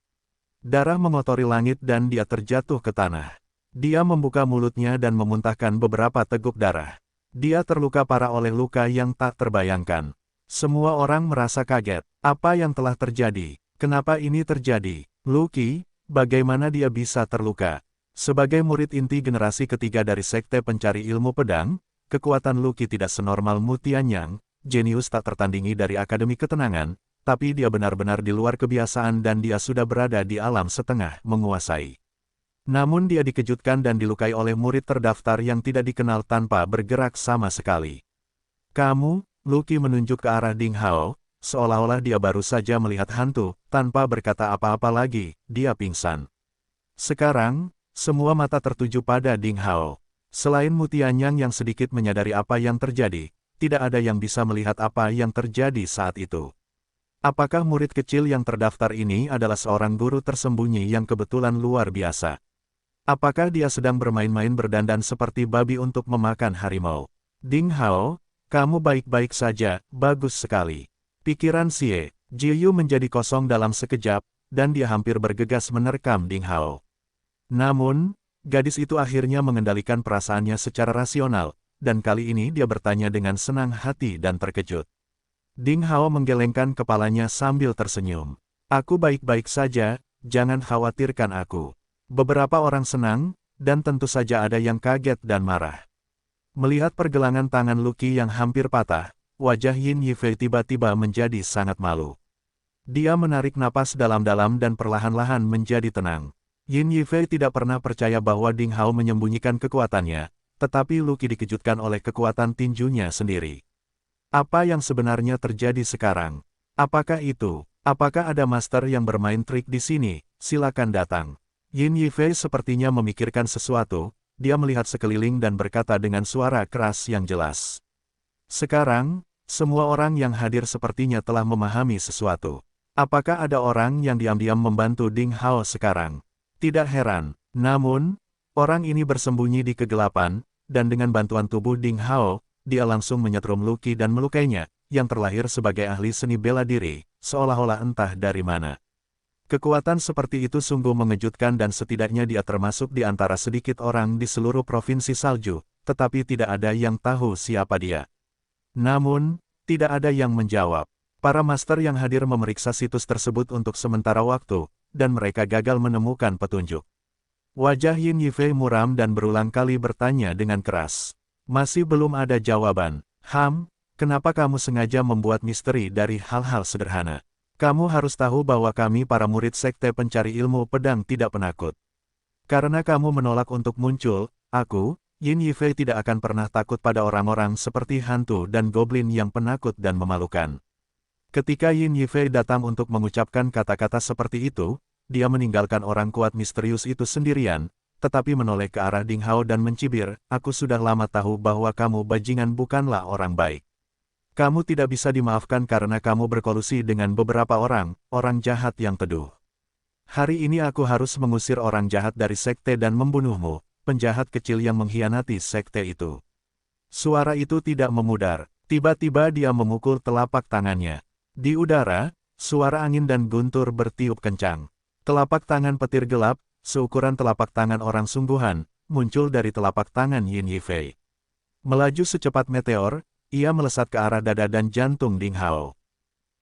Darah mengotori langit dan dia terjatuh ke tanah. Dia membuka mulutnya dan memuntahkan beberapa teguk darah. Dia terluka parah oleh luka yang tak terbayangkan. Semua orang merasa kaget. Apa yang telah terjadi? Kenapa ini terjadi? Luqi, bagaimana dia bisa terluka? Sebagai murid inti generasi ketiga dari sekte pencari ilmu pedang, kekuatan Luqi tidak senormal Mu Tianyang, jenius tak tertandingi dari Akademi Ketenangan, tapi dia benar-benar di luar kebiasaan dan dia sudah berada di alam setengah menguasai. Namun dia dikejutkan dan dilukai oleh murid terdaftar yang tidak dikenal tanpa bergerak sama sekali. Kamu, Lucky menunjuk ke arah Ding Hao, seolah-olah dia baru saja melihat hantu, tanpa berkata apa-apa lagi, dia pingsan. Sekarang, semua mata tertuju pada Ding Hao. Selain Mu Tianyang yang sedikit menyadari apa yang terjadi, tidak ada yang bisa melihat apa yang terjadi saat itu. Apakah murid kecil yang terdaftar ini adalah seorang guru tersembunyi yang kebetulan luar biasa? Apakah dia sedang bermain-main berdandan seperti babi untuk memakan harimau? Ding Hao, kamu baik-baik saja, bagus sekali. Pikiran Xie Jiyu menjadi kosong dalam sekejap, dan dia hampir bergegas menerkam Ding Hao. Namun, gadis itu akhirnya mengendalikan perasaannya secara rasional, dan kali ini dia bertanya dengan senang hati dan terkejut. Ding Hao menggelengkan kepalanya sambil tersenyum. Aku baik-baik saja, jangan khawatirkan aku. Beberapa orang senang, dan tentu saja ada yang kaget dan marah. Melihat pergelangan tangan Lucky yang hampir patah, wajah Yin Yifei tiba-tiba menjadi sangat malu. Dia menarik napas dalam-dalam dan perlahan-lahan menjadi tenang. Yin Yifei tidak pernah percaya bahwa Ding Hao menyembunyikan kekuatannya, tetapi Lucky dikejutkan oleh kekuatan tinjunya sendiri. Apa yang sebenarnya terjadi sekarang? Apakah itu? Apakah ada master yang bermain trik di sini? Silakan datang. Yin Yifei sepertinya memikirkan sesuatu, dia melihat sekeliling dan berkata dengan suara keras yang jelas. Sekarang, semua orang yang hadir sepertinya telah memahami sesuatu. Apakah ada orang yang diam-diam membantu Ding Hao sekarang? Tidak heran, namun, orang ini bersembunyi di kegelapan, dan dengan bantuan tubuh Ding Hao, dia langsung menyetrum Lucky dan melukainya, yang terlahir sebagai ahli seni bela diri, seolah-olah entah dari mana. Kekuatan seperti itu sungguh mengejutkan dan setidaknya dia termasuk di antara sedikit orang di seluruh provinsi salju, tetapi tidak ada yang tahu siapa dia. Namun, tidak ada yang menjawab. Para master yang hadir memeriksa situs tersebut untuk sementara waktu, dan mereka gagal menemukan petunjuk. Wajah Yin Yifei muram dan berulang kali bertanya dengan keras. Masih belum ada jawaban. Kenapa kamu sengaja membuat misteri dari hal-hal sederhana? Kamu harus tahu bahwa kami para murid sekte pencari ilmu pedang tidak penakut. Karena kamu menolak untuk muncul, aku, Yin Yifei tidak akan pernah takut pada orang-orang seperti hantu dan goblin yang penakut dan memalukan. Ketika Yin Yifei datang untuk mengucapkan kata-kata seperti itu, dia meninggalkan orang kuat misterius itu sendirian, tetapi menoleh ke arah Ding Hao dan mencibir, aku sudah lama tahu bahwa kamu bajingan bukanlah orang baik. Kamu tidak bisa dimaafkan karena kamu berkolusi dengan beberapa orang jahat yang teduh. Hari ini aku harus mengusir orang jahat dari sekte dan membunuhmu, penjahat kecil yang mengkhianati sekte itu. Suara itu tidak memudar, tiba-tiba dia memukul telapak tangannya. Di udara, suara angin dan guntur bertiup kencang. Telapak tangan petir gelap, seukuran telapak tangan orang sungguhan, muncul dari telapak tangan Yin Yifei. Melaju secepat meteor, ia melesat ke arah dada dan jantung Ding Hao.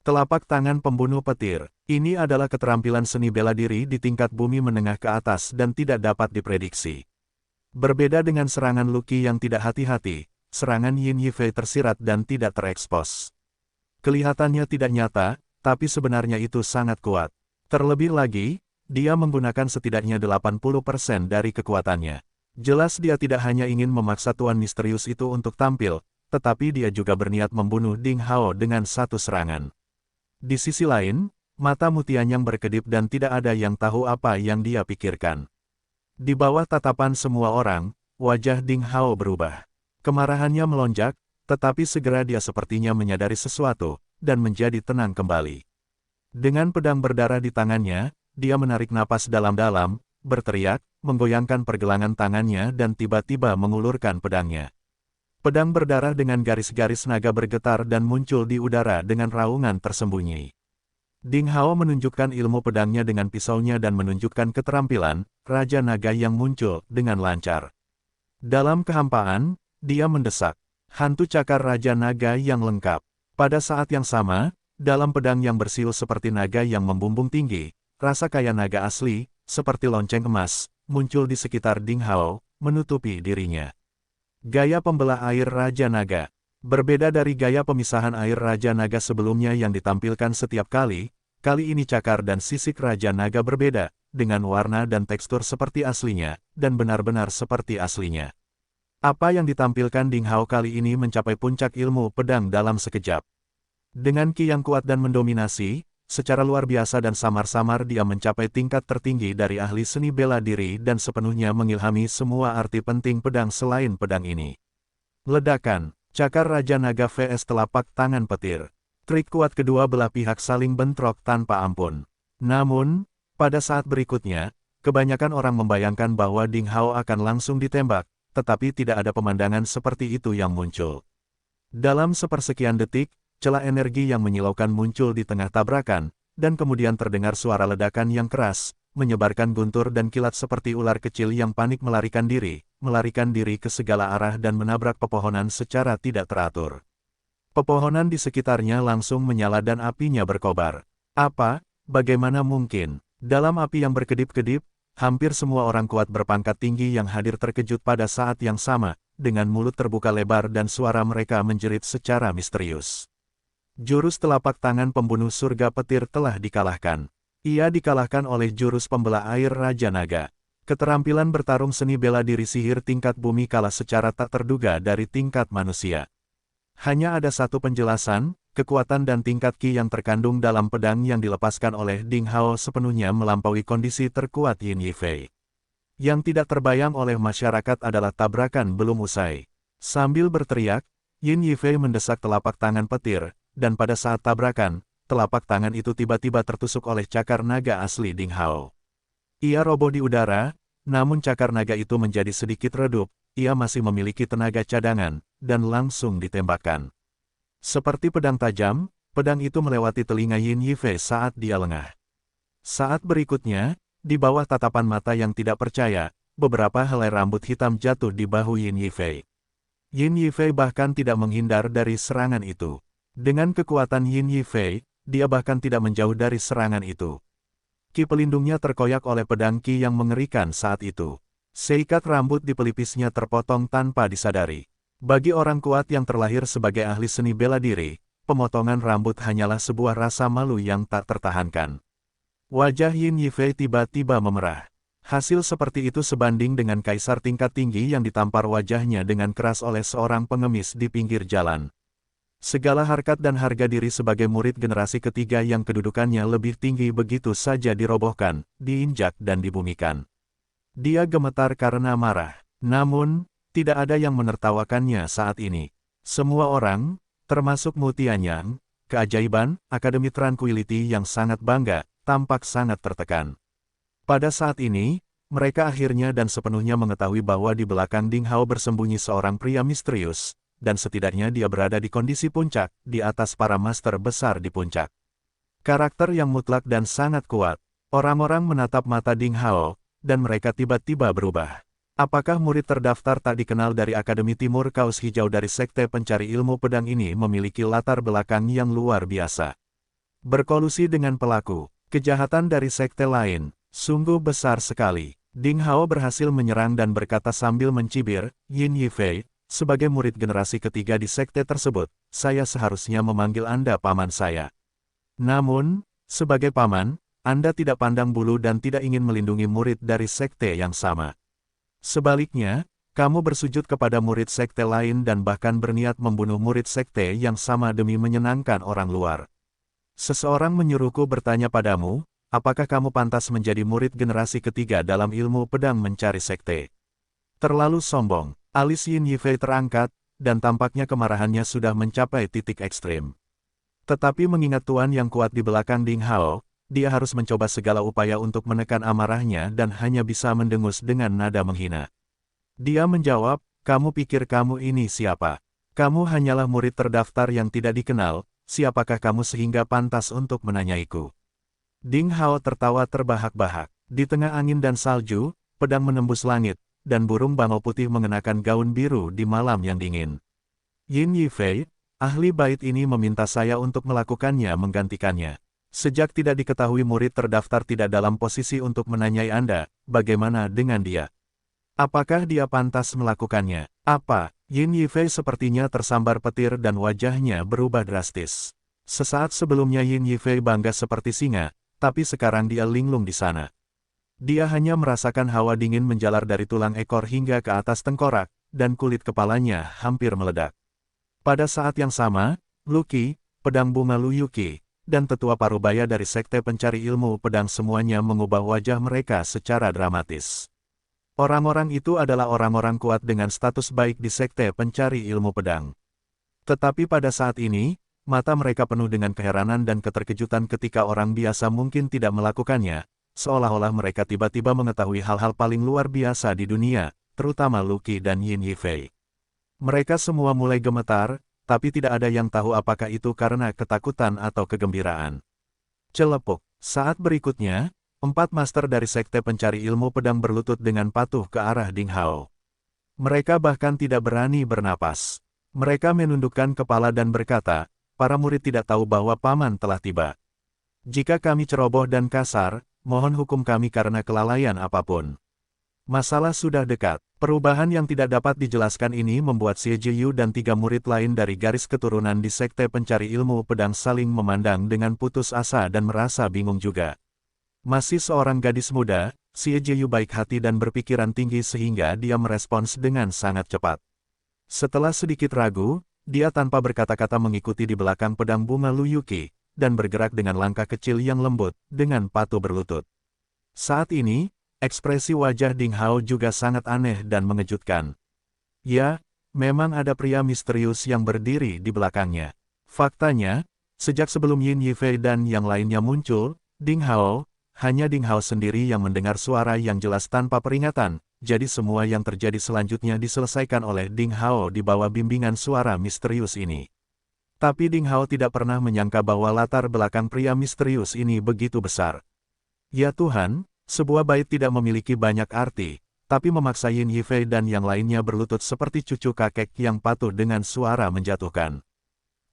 Telapak tangan pembunuh petir, ini adalah keterampilan seni bela diri di tingkat bumi menengah ke atas dan tidak dapat diprediksi. Berbeda dengan serangan Lucky yang tidak hati-hati, serangan Yin Yifei tersirat dan tidak terekspos. Kelihatannya tidak nyata, tapi sebenarnya itu sangat kuat. Terlebih lagi, dia menggunakan setidaknya 80% dari kekuatannya. Jelas dia tidak hanya ingin memaksa tuan misterius itu untuk tampil, tetapi dia juga berniat membunuh Ding Hao dengan satu serangan. Di sisi lain, mata Mu Tianyang berkedip dan tidak ada yang tahu apa yang dia pikirkan. Di bawah tatapan semua orang, wajah Ding Hao berubah. Kemarahannya melonjak, tetapi segera dia sepertinya menyadari sesuatu, dan menjadi tenang kembali. Dengan pedang berdarah di tangannya, dia menarik napas dalam-dalam, berteriak, menggoyangkan pergelangan tangannya dan tiba-tiba mengulurkan pedangnya. Pedang berdarah dengan garis-garis naga bergetar dan muncul di udara dengan raungan tersembunyi. Ding Hao menunjukkan ilmu pedangnya dengan pisaunya dan menunjukkan keterampilan Raja Naga yang muncul dengan lancar. Dalam kehampaan, dia mendesak. Hantu cakar Raja Naga yang lengkap. Pada saat yang sama, dalam pedang yang bersiul seperti naga yang membumbung tinggi, rasa kaya naga asli, seperti lonceng emas, muncul di sekitar Ding Hao, menutupi dirinya. Gaya pembelah air Raja Naga. Berbeda dari gaya pemisahan air Raja Naga sebelumnya yang ditampilkan setiap kali ini cakar dan sisik Raja Naga berbeda, dengan warna dan tekstur seperti aslinya, dan benar-benar seperti aslinya. Apa yang ditampilkan Ding Hao kali ini mencapai puncak ilmu pedang dalam sekejap. Dengan ki yang kuat dan mendominasi, secara luar biasa dan samar-samar dia mencapai tingkat tertinggi dari ahli seni bela diri dan sepenuhnya mengilhami semua arti penting pedang selain pedang ini. Ledakan, cakar Raja Naga vs telapak tangan petir. Trik kuat kedua belah pihak saling bentrok tanpa ampun. Namun, pada saat berikutnya, kebanyakan orang membayangkan bahwa Ding Hao akan langsung ditembak, tetapi tidak ada pemandangan seperti itu yang muncul. Dalam sepersekian detik, celah energi yang menyilaukan muncul di tengah tabrakan, dan kemudian terdengar suara ledakan yang keras, menyebarkan guntur dan kilat seperti ular kecil yang panik melarikan diri ke segala arah dan menabrak pepohonan secara tidak teratur. Pepohonan di sekitarnya langsung menyala dan apinya berkobar. Apa? Bagaimana mungkin? Dalam api yang berkedip-kedip, hampir semua orang kuat berpangkat tinggi yang hadir terkejut pada saat yang sama, dengan mulut terbuka lebar dan suara mereka menjerit secara misterius. Jurus telapak tangan pembunuh surga petir telah dikalahkan. Ia dikalahkan oleh jurus pembelah air Raja Naga. Keterampilan bertarung seni bela diri sihir tingkat bumi kalah secara tak terduga dari tingkat manusia. Hanya ada satu penjelasan, kekuatan dan tingkat ki yang terkandung dalam pedang yang dilepaskan oleh Ding Hao sepenuhnya melampaui kondisi terkuat Yin Yifei. Yang tidak terbayang oleh masyarakat adalah tabrakan belum usai. Sambil berteriak, Yin Yifei mendesak telapak tangan petir, dan pada saat tabrakan, telapak tangan itu tiba-tiba tertusuk oleh cakar naga asli Ding Hao. Ia roboh di udara, namun cakar naga itu menjadi sedikit redup, ia masih memiliki tenaga cadangan, dan langsung ditembakkan. Seperti pedang tajam, pedang itu melewati telinga Yin Yifei saat dia lengah. Saat berikutnya, di bawah tatapan mata yang tidak percaya, beberapa helai rambut hitam jatuh di bahu Yin Yifei. Yin Yifei bahkan tidak menghindar dari serangan itu. Dengan kekuatan Yin Yifei, dia bahkan tidak menjauh dari serangan itu. Ki pelindungnya terkoyak oleh pedang ki yang mengerikan saat itu. Seikat rambut di pelipisnya terpotong tanpa disadari. Bagi orang kuat yang terlahir sebagai ahli seni bela diri, pemotongan rambut hanyalah sebuah rasa malu yang tak tertahankan. Wajah Yin Yifei tiba-tiba memerah. Hasil seperti itu sebanding dengan kaisar tingkat tinggi yang ditampar wajahnya dengan keras oleh seorang pengemis di pinggir jalan. Segala harkat dan harga diri sebagai murid generasi ketiga yang kedudukannya lebih tinggi begitu saja dirobohkan, diinjak dan dibumikan. Dia gemetar karena marah. Namun, tidak ada yang menertawakannya saat ini. Semua orang, termasuk Mu Tianyang, keajaiban, Akademi Tranquility yang sangat bangga, tampak sangat tertekan. Pada saat ini, mereka akhirnya dan sepenuhnya mengetahui bahwa di belakang Ding Hao bersembunyi seorang pria misterius, dan setidaknya dia berada di kondisi puncak, di atas para master besar di puncak. Karakter yang mutlak dan sangat kuat. Orang-orang menatap mata Ding Hao, dan mereka tiba-tiba berubah. Apakah murid terdaftar tak dikenal dari Akademi Timur Kaus Hijau dari Sekte Pencari Ilmu Pedang ini memiliki latar belakang yang luar biasa? Berkolusi dengan pelaku kejahatan dari sekte lain, sungguh besar sekali. Ding Hao berhasil menyerang dan berkata sambil mencibir, Yin Yifei, sebagai murid generasi ketiga di sekte tersebut, saya seharusnya memanggil Anda paman saya. Namun, sebagai paman, Anda tidak pandang bulu dan tidak ingin melindungi murid dari sekte yang sama. Sebaliknya, kamu bersujud kepada murid sekte lain dan bahkan berniat membunuh murid sekte yang sama demi menyenangkan orang luar. Seseorang menyuruhku bertanya padamu, apakah kamu pantas menjadi murid generasi ketiga dalam ilmu pedang mencari sekte? Terlalu sombong. Alis Yin Yifei terangkat, dan tampaknya kemarahannya sudah mencapai titik ekstrim. Tetapi mengingat tuan yang kuat di belakang Ding Hao, dia harus mencoba segala upaya untuk menekan amarahnya dan hanya bisa mendengus dengan nada menghina. Dia menjawab, kamu pikir kamu ini siapa? Kamu hanyalah murid terdaftar yang tidak dikenal, siapakah kamu sehingga pantas untuk menanyaiku? Ding Hao tertawa terbahak-bahak. Di tengah angin dan salju, pedang menembus langit, dan burung bangau putih mengenakan gaun biru di malam yang dingin. Yin Yifei, ahli bait ini meminta saya untuk melakukannya menggantikannya. Sejak tidak diketahui murid terdaftar tidak dalam posisi untuk menanyai Anda, bagaimana dengan dia? Apakah dia pantas melakukannya? Apa? Yin Yifei sepertinya tersambar petir dan wajahnya berubah drastis. Sesaat sebelumnya Yin Yifei bangga seperti singa, tapi sekarang dia linglung di sana. Dia hanya merasakan hawa dingin menjalar dari tulang ekor hingga ke atas tengkorak, dan kulit kepalanya hampir meledak. Pada saat yang sama, Lucky, pedang bunga Lu Yuki, dan tetua parubaya dari Sekte Pencari Ilmu Pedang semuanya mengubah wajah mereka secara dramatis. Orang-orang itu adalah orang-orang kuat dengan status baik di Sekte Pencari Ilmu Pedang. Tetapi pada saat ini, mata mereka penuh dengan keheranan dan keterkejutan ketika orang biasa mungkin tidak melakukannya, seolah-olah mereka tiba-tiba mengetahui hal-hal paling luar biasa di dunia, terutama Lucky dan Yin Yifei. Mereka semua mulai gemetar, tapi tidak ada yang tahu apakah itu karena ketakutan atau kegembiraan. Celepuk. Saat berikutnya, 4 master dari Sekte Pencari Ilmu Pedang berlutut dengan patuh ke arah Ding Hao. Mereka bahkan tidak berani bernapas. Mereka menundukkan kepala dan berkata, para murid tidak tahu bahwa paman telah tiba. Jika kami ceroboh dan kasar, mohon hukum kami karena kelalaian apapun. Masalah sudah dekat. Perubahan yang tidak dapat dijelaskan ini membuat Xie Jiyu dan 3 murid lain dari garis keturunan di Sekte Pencari Ilmu Pedang saling memandang dengan putus asa dan merasa bingung juga. Masih seorang gadis muda, Xie Jiyu baik hati dan berpikiran tinggi sehingga dia merespons dengan sangat cepat. Setelah sedikit ragu, dia tanpa berkata-kata mengikuti di belakang pedang bunga Lu Yuki, dan bergerak dengan langkah kecil yang lembut, dengan patuh berlutut. Saat ini, ekspresi wajah Ding Hao juga sangat aneh dan mengejutkan. Ya, memang ada pria misterius yang berdiri di belakangnya. Faktanya, sejak sebelum Yin Yifei dan yang lainnya muncul, hanya Ding Hao sendiri yang mendengar suara yang jelas tanpa peringatan, jadi semua yang terjadi selanjutnya diselesaikan oleh Ding Hao di bawah bimbingan suara misterius ini. Tapi Ding Hao tidak pernah menyangka bahwa latar belakang pria misterius ini begitu besar. Ya Tuhan, sebuah bait tidak memiliki banyak arti, tapi memaksa Yin Yifei dan yang lainnya berlutut seperti cucu kakek yang patuh dengan suara menjatuhkan.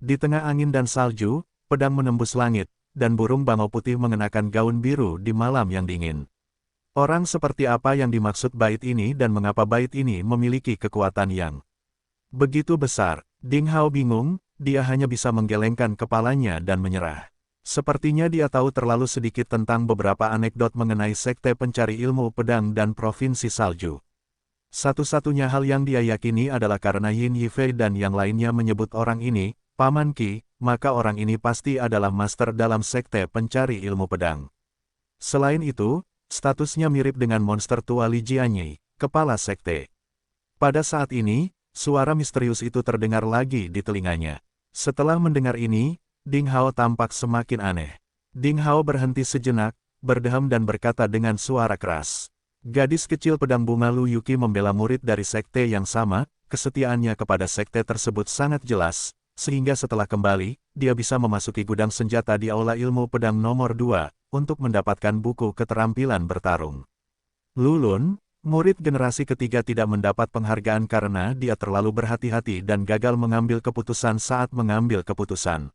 Di tengah angin dan salju, pedang menembus langit, dan burung bangau putih mengenakan gaun biru di malam yang dingin. Orang seperti apa yang dimaksud bait ini dan mengapa bait ini memiliki kekuatan yang begitu besar? Ding Hao bingung, dia hanya bisa menggelengkan kepalanya dan menyerah. Sepertinya dia tahu terlalu sedikit tentang beberapa anekdot mengenai Sekte Pencari Ilmu Pedang dan Provinsi Salju. Satu-satunya hal yang dia yakini adalah karena Yin Yifei dan yang lainnya menyebut orang ini, Paman Qi, maka orang ini pasti adalah master dalam Sekte Pencari Ilmu Pedang. Selain itu, statusnya mirip dengan monster tua Li Jianyi, kepala sekte. Pada saat ini, suara misterius itu terdengar lagi di telinganya. Setelah mendengar ini, Ding Hao tampak semakin aneh. Ding Hao berhenti sejenak, berdeham dan berkata dengan suara keras. Gadis kecil pedang bunga Lu Yuki membela murid dari sekte yang sama, kesetiaannya kepada sekte tersebut sangat jelas, sehingga setelah kembali, dia bisa memasuki gudang senjata di Aula Ilmu Pedang nomor 2, untuk mendapatkan buku keterampilan bertarung. Lulun, murid generasi ketiga tidak mendapat penghargaan karena dia terlalu berhati-hati dan gagal mengambil keputusan saat mengambil keputusan.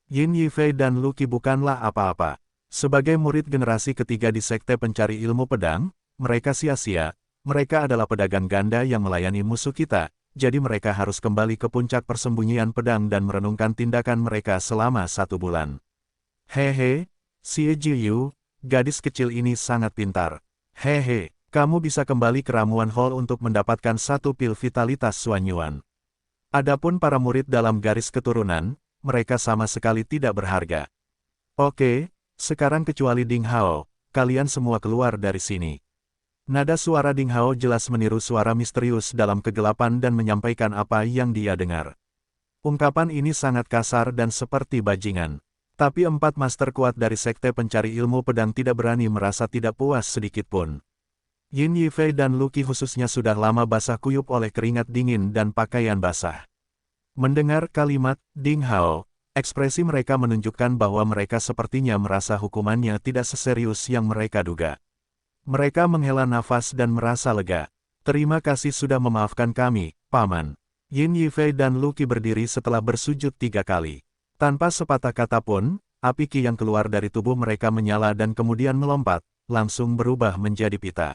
Yin Yifei dan Lucky bukanlah apa-apa. Sebagai murid generasi ketiga di Sekte Pencari Ilmu Pedang, mereka sia-sia, mereka adalah pedagang ganda yang melayani musuh kita, jadi mereka harus kembali ke puncak persembunyian pedang dan merenungkan tindakan mereka selama 1 bulan. Hehe, Xie Jiyu, gadis kecil ini sangat pintar. Hehe, kamu bisa kembali ke ramuan hall untuk mendapatkan 1 pil vitalitas Suanyuan. Adapun para murid dalam garis keturunan, mereka sama sekali tidak berharga. Oke, sekarang kecuali Ding Hao, kalian semua keluar dari sini. Nada suara Ding Hao jelas meniru suara misterius dalam kegelapan dan menyampaikan apa yang dia dengar. Ungkapan ini sangat kasar dan seperti bajingan. Tapi 4 master kuat dari Sekte Pencari Ilmu Pedang tidak berani merasa tidak puas sedikitpun. Yin Yifei dan Lucky khususnya sudah lama basah kuyup oleh keringat dingin dan pakaian basah. Mendengar kalimat Ding Hao, ekspresi mereka menunjukkan bahwa mereka sepertinya merasa hukumannya tidak seserius yang mereka duga. Mereka menghela nafas dan merasa lega. Terima kasih sudah memaafkan kami, Paman. Yin Yifei dan Lucky berdiri setelah bersujud 3 kali. Tanpa sepatah kata pun, api Qi yang keluar dari tubuh mereka menyala dan kemudian melompat, langsung berubah menjadi pita.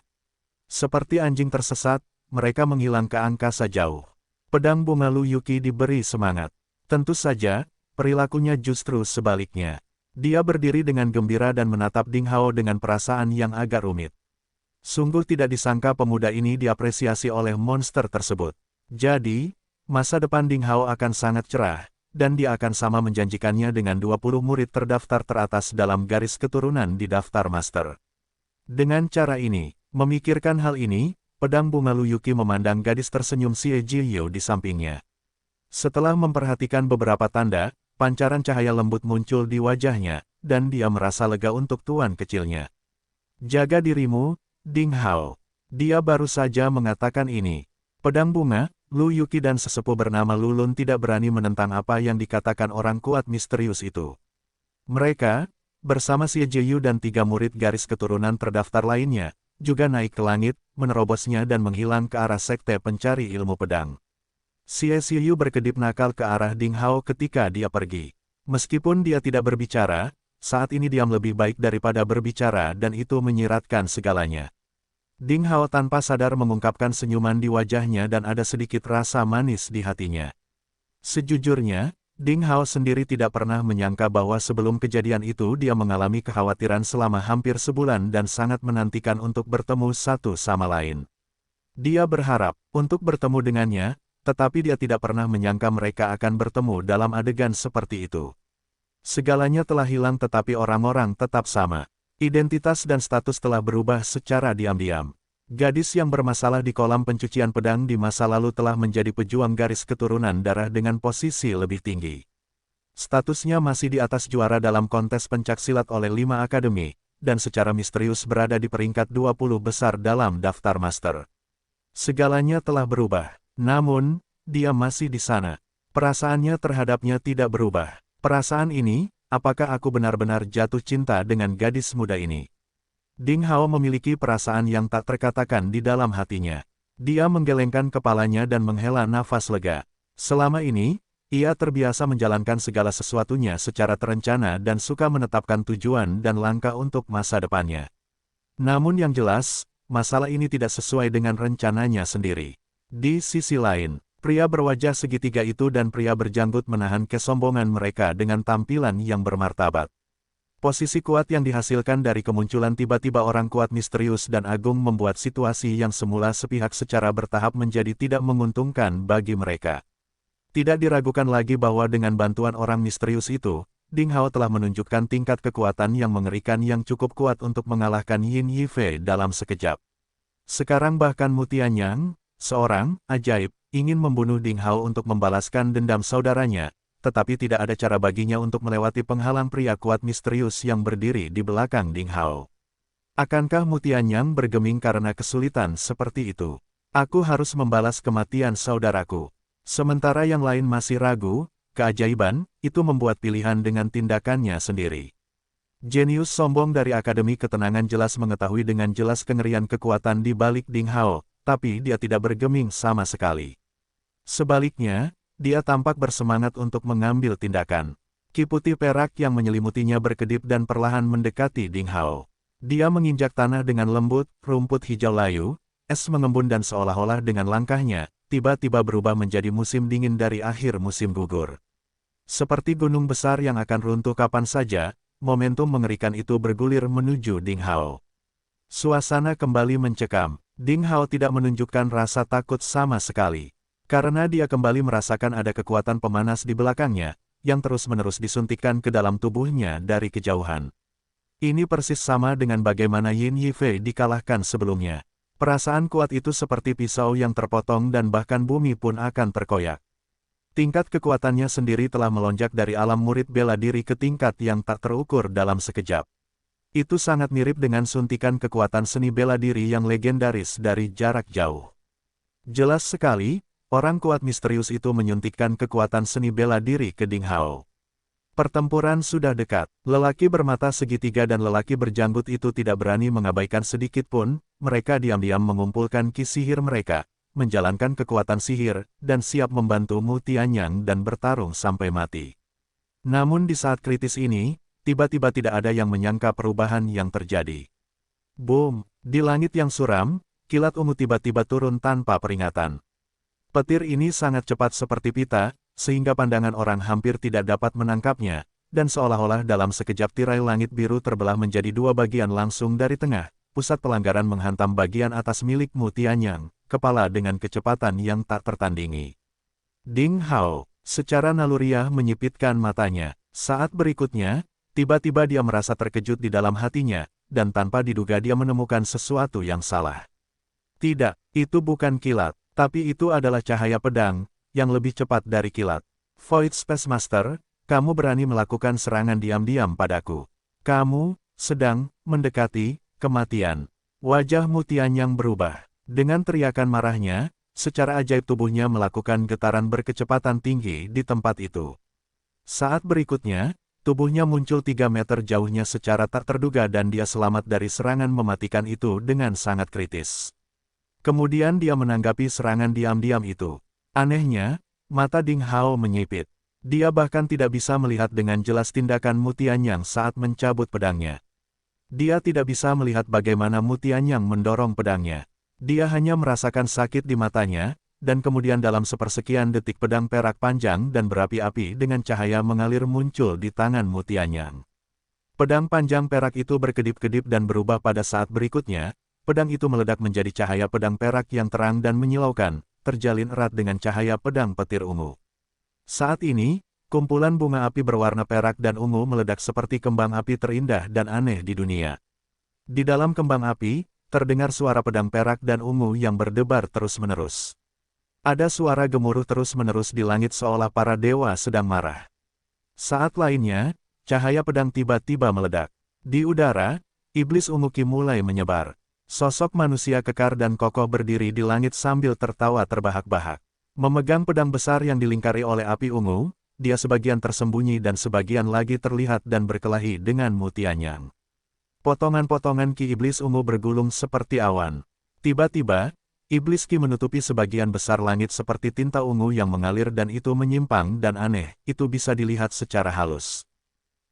Seperti anjing tersesat, mereka menghilang ke angkasa jauh. Pedang bunga Lu Yuki diberi semangat. Tentu saja, perilakunya justru sebaliknya. Dia berdiri dengan gembira dan menatap Ding Hao dengan perasaan yang agak rumit. Sungguh tidak disangka pemuda ini diapresiasi oleh monster tersebut. Jadi, masa depan Ding Hao akan sangat cerah, dan dia akan sama menjanjikannya dengan 20 murid terdaftar teratas dalam garis keturunan di daftar master. Dengan cara ini, memikirkan hal ini, pedang bunga Lu Yuqi memandang gadis tersenyum Xie Jiyu di sampingnya. Setelah memperhatikan beberapa tanda, pancaran cahaya lembut muncul di wajahnya, dan dia merasa lega untuk tuan kecilnya. Jaga dirimu, Ding Hao. Dia baru saja mengatakan ini. Pedang bunga, Lu Yuqi dan sesepuh bernama Lulun tidak berani menentang apa yang dikatakan orang kuat misterius itu. Mereka, bersama Xie Jiyu dan 3 murid garis keturunan terdaftar lainnya, juga naik ke langit, menerobosnya dan menghilang ke arah sekte pencari ilmu pedang. Xie Jiyu berkedip nakal ke arah Ding Hao ketika dia pergi. Meskipun dia tidak berbicara, saat ini diam lebih baik daripada berbicara dan itu menyiratkan segalanya. Ding Hao tanpa sadar mengungkapkan senyuman di wajahnya dan ada sedikit rasa manis di hatinya. Sejujurnya, Ding Hao sendiri tidak pernah menyangka bahwa sebelum kejadian itu dia mengalami kekhawatiran selama hampir sebulan dan sangat menantikan untuk bertemu satu sama lain. Dia berharap untuk bertemu dengannya, tetapi dia tidak pernah menyangka mereka akan bertemu dalam adegan seperti itu. Segalanya telah hilang tetapi orang-orang tetap sama. Identitas dan status telah berubah secara diam-diam. Gadis yang bermasalah di kolam pencucian pedang di masa lalu telah menjadi pejuang garis keturunan darah dengan posisi lebih tinggi. Statusnya masih di atas juara dalam kontes pencaksilat oleh 5 akademi, dan secara misterius berada di peringkat 20 besar dalam daftar master. Segalanya telah berubah, namun, dia masih di sana. Perasaannya terhadapnya tidak berubah. Perasaan ini, apakah aku benar-benar jatuh cinta dengan gadis muda ini? Ding Hao memiliki perasaan yang tak terkatakan di dalam hatinya. Dia menggelengkan kepalanya dan menghela nafas lega. Selama ini, ia terbiasa menjalankan segala sesuatunya secara terencana dan suka menetapkan tujuan dan langkah untuk masa depannya. Namun yang jelas, masalah ini tidak sesuai dengan rencananya sendiri. Di sisi lain, pria berwajah segitiga itu dan pria berjanggut menahan kesombongan mereka dengan tampilan yang bermartabat. Posisi kuat yang dihasilkan dari kemunculan tiba-tiba orang kuat misterius dan agung membuat situasi yang semula sepihak secara bertahap menjadi tidak menguntungkan bagi mereka. Tidak diragukan lagi bahwa dengan bantuan orang misterius itu, Ding Hao telah menunjukkan tingkat kekuatan yang mengerikan yang cukup kuat untuk mengalahkan Yin Yifei dalam sekejap. Sekarang bahkan Mu Tianyang, seorang ajaib, ingin membunuh Ding Hao untuk membalaskan dendam saudaranya, tetapi tidak ada cara baginya untuk melewati penghalang pria kuat misterius yang berdiri di belakang Ding Hao. Akankah Mu Tianyang bergeming karena kesulitan seperti itu? Aku harus membalas kematian saudaraku. Sementara yang lain masih ragu, keajaiban itu membuat pilihan dengan tindakannya sendiri. Jenius sombong dari Akademi Ketenangan jelas mengetahui dengan jelas kengerian kekuatan di balik Ding Hao, tapi dia tidak bergeming sama sekali. Sebaliknya, dia tampak bersemangat untuk mengambil tindakan. Ki putih perak yang menyelimutinya berkedip dan perlahan mendekati Ding Hao. Dia menginjak tanah dengan lembut, rumput hijau layu, es mengembun dan seolah-olah dengan langkahnya, tiba-tiba berubah menjadi musim dingin dari akhir musim gugur. Seperti gunung besar yang akan runtuh kapan saja, momentum mengerikan itu bergulir menuju Ding Hao. Suasana kembali mencekam. Ding Hao tidak menunjukkan rasa takut sama sekali. Karena dia kembali merasakan ada kekuatan pemanas di belakangnya, yang terus-menerus disuntikkan ke dalam tubuhnya dari kejauhan. Ini persis sama dengan bagaimana Yin Yifei dikalahkan sebelumnya. Perasaan kuat itu seperti pisau yang terpotong dan bahkan bumi pun akan terkoyak. Tingkat kekuatannya sendiri telah melonjak dari alam murid bela diri ke tingkat yang tak terukur dalam sekejap. Itu sangat mirip dengan suntikan kekuatan seni bela diri yang legendaris dari jarak jauh. Jelas sekali, orang kuat misterius itu menyuntikkan kekuatan seni bela diri ke Ding Hao. Pertempuran sudah dekat. Lelaki bermata segitiga dan lelaki berjanggut itu tidak berani mengabaikan sedikit pun, mereka diam-diam mengumpulkan ki sihir mereka, menjalankan kekuatan sihir, dan siap membantu Mu Tianyang dan bertarung sampai mati. Namun di saat kritis ini, tiba-tiba tidak ada yang menyangka perubahan yang terjadi. Boom! Di langit yang suram, kilat ungu tiba-tiba turun tanpa peringatan. Petir ini sangat cepat seperti pita, sehingga pandangan orang hampir tidak dapat menangkapnya, dan seolah-olah dalam sekejap tirai langit biru terbelah menjadi dua bagian langsung dari tengah, pusat pelanggaran menghantam bagian atas milik Mu Tianyang, kepala dengan kecepatan yang tak tertandingi. Ding Hao, secara naluriah menyipitkan matanya. Saat berikutnya, tiba-tiba dia merasa terkejut di dalam hatinya, dan tanpa diduga dia menemukan sesuatu yang salah. Tidak, itu bukan kilat, tapi itu adalah cahaya pedang, yang lebih cepat dari kilat. Void Space Master, kamu berani melakukan serangan diam-diam padaku. Kamu sedang mendekati kematian. Wajah Mu Tianyang berubah. Dengan teriakan marahnya, secara ajaib tubuhnya melakukan getaran berkecepatan tinggi di tempat itu. Saat berikutnya, tubuhnya muncul 3 meter jauhnya secara tak terduga dan dia selamat dari serangan mematikan itu dengan sangat kritis. Kemudian dia menanggapi serangan diam-diam itu. Anehnya, mata Ding Hao menyipit. Dia bahkan tidak bisa melihat dengan jelas tindakan Mu Tianyang saat mencabut pedangnya. Dia tidak bisa melihat bagaimana Mu Tianyang mendorong pedangnya. Dia hanya merasakan sakit di matanya, dan kemudian dalam sepersekian detik pedang perak panjang dan berapi-api dengan cahaya mengalir muncul di tangan Mu Tianyang. Pedang panjang perak itu berkedip-kedip dan berubah pada saat berikutnya. Pedang itu meledak menjadi cahaya pedang perak yang terang dan menyilaukan, terjalin erat dengan cahaya pedang petir ungu. Saat ini, kumpulan bunga api berwarna perak dan ungu meledak seperti kembang api terindah dan aneh di dunia. Di dalam kembang api, terdengar suara pedang perak dan ungu yang berdebar terus-menerus. Ada suara gemuruh terus-menerus di langit seolah para dewa sedang marah. Saat lainnya, cahaya pedang tiba-tiba meledak. Di udara, iblis ungu Qi mulai menyebar. Sosok manusia kekar dan kokoh berdiri di langit sambil tertawa terbahak-bahak. Memegang pedang besar yang dilingkari oleh api ungu, dia sebagian tersembunyi dan sebagian lagi terlihat dan berkelahi dengan Mu Tianyang. Potongan-potongan Qi iblis ungu bergulung seperti awan. Tiba-tiba, iblis Qi menutupi sebagian besar langit seperti tinta ungu yang mengalir dan itu menyimpang dan aneh, itu bisa dilihat secara halus.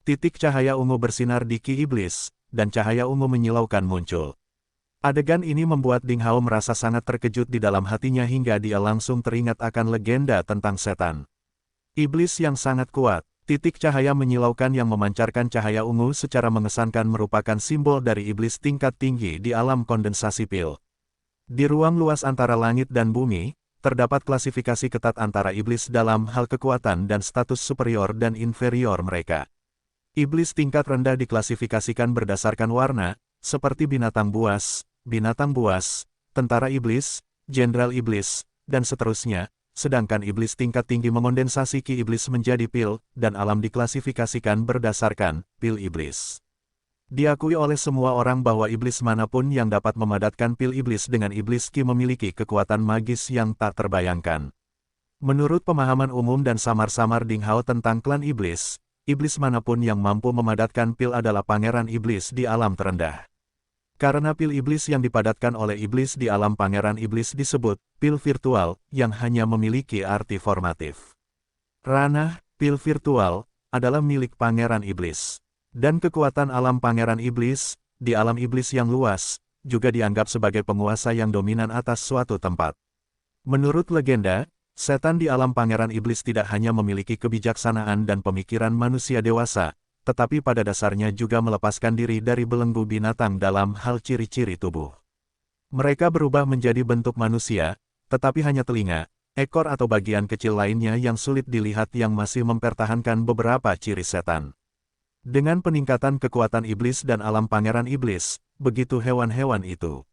Titik cahaya ungu bersinar di Qi iblis, dan cahaya ungu menyilaukan muncul. Adegan ini membuat Ding Hao merasa sangat terkejut di dalam hatinya hingga dia langsung teringat akan legenda tentang setan. Iblis yang sangat kuat, titik cahaya menyilaukan yang memancarkan cahaya ungu secara mengesankan merupakan simbol dari iblis tingkat tinggi di alam kondensasi pil. Di ruang luas antara langit dan bumi, terdapat klasifikasi ketat antara iblis dalam hal kekuatan dan status superior dan inferior mereka. Iblis tingkat rendah diklasifikasikan berdasarkan warna, seperti binatang buas, tentara iblis, jenderal iblis, dan seterusnya, sedangkan iblis tingkat tinggi mengondensasi Qi iblis menjadi pil, dan alam diklasifikasikan berdasarkan pil iblis. Diakui oleh semua orang bahwa iblis manapun yang dapat memadatkan pil iblis dengan iblis Qi memiliki kekuatan magis yang tak terbayangkan. Menurut pemahaman umum dan samar-samar Ding Hao tentang klan iblis, iblis manapun yang mampu memadatkan pil adalah pangeran iblis di alam terendah. Karena pil iblis yang dipadatkan oleh iblis di alam pangeran iblis disebut pil virtual, yang hanya memiliki arti formatif. Ranah pil virtual adalah milik pangeran iblis. Dan kekuatan alam pangeran iblis, di alam iblis yang luas, juga dianggap sebagai penguasa yang dominan atas suatu tempat. Menurut legenda, setan di alam pangeran iblis tidak hanya memiliki kebijaksanaan dan pemikiran manusia dewasa, tetapi pada dasarnya juga melepaskan diri dari belenggu binatang dalam hal ciri-ciri tubuh. Mereka berubah menjadi bentuk manusia, tetapi hanya telinga, ekor atau bagian kecil lainnya yang sulit dilihat yang masih mempertahankan beberapa ciri setan. Dengan peningkatan kekuatan iblis dan alam pangeran iblis, begitu hewan-hewan itu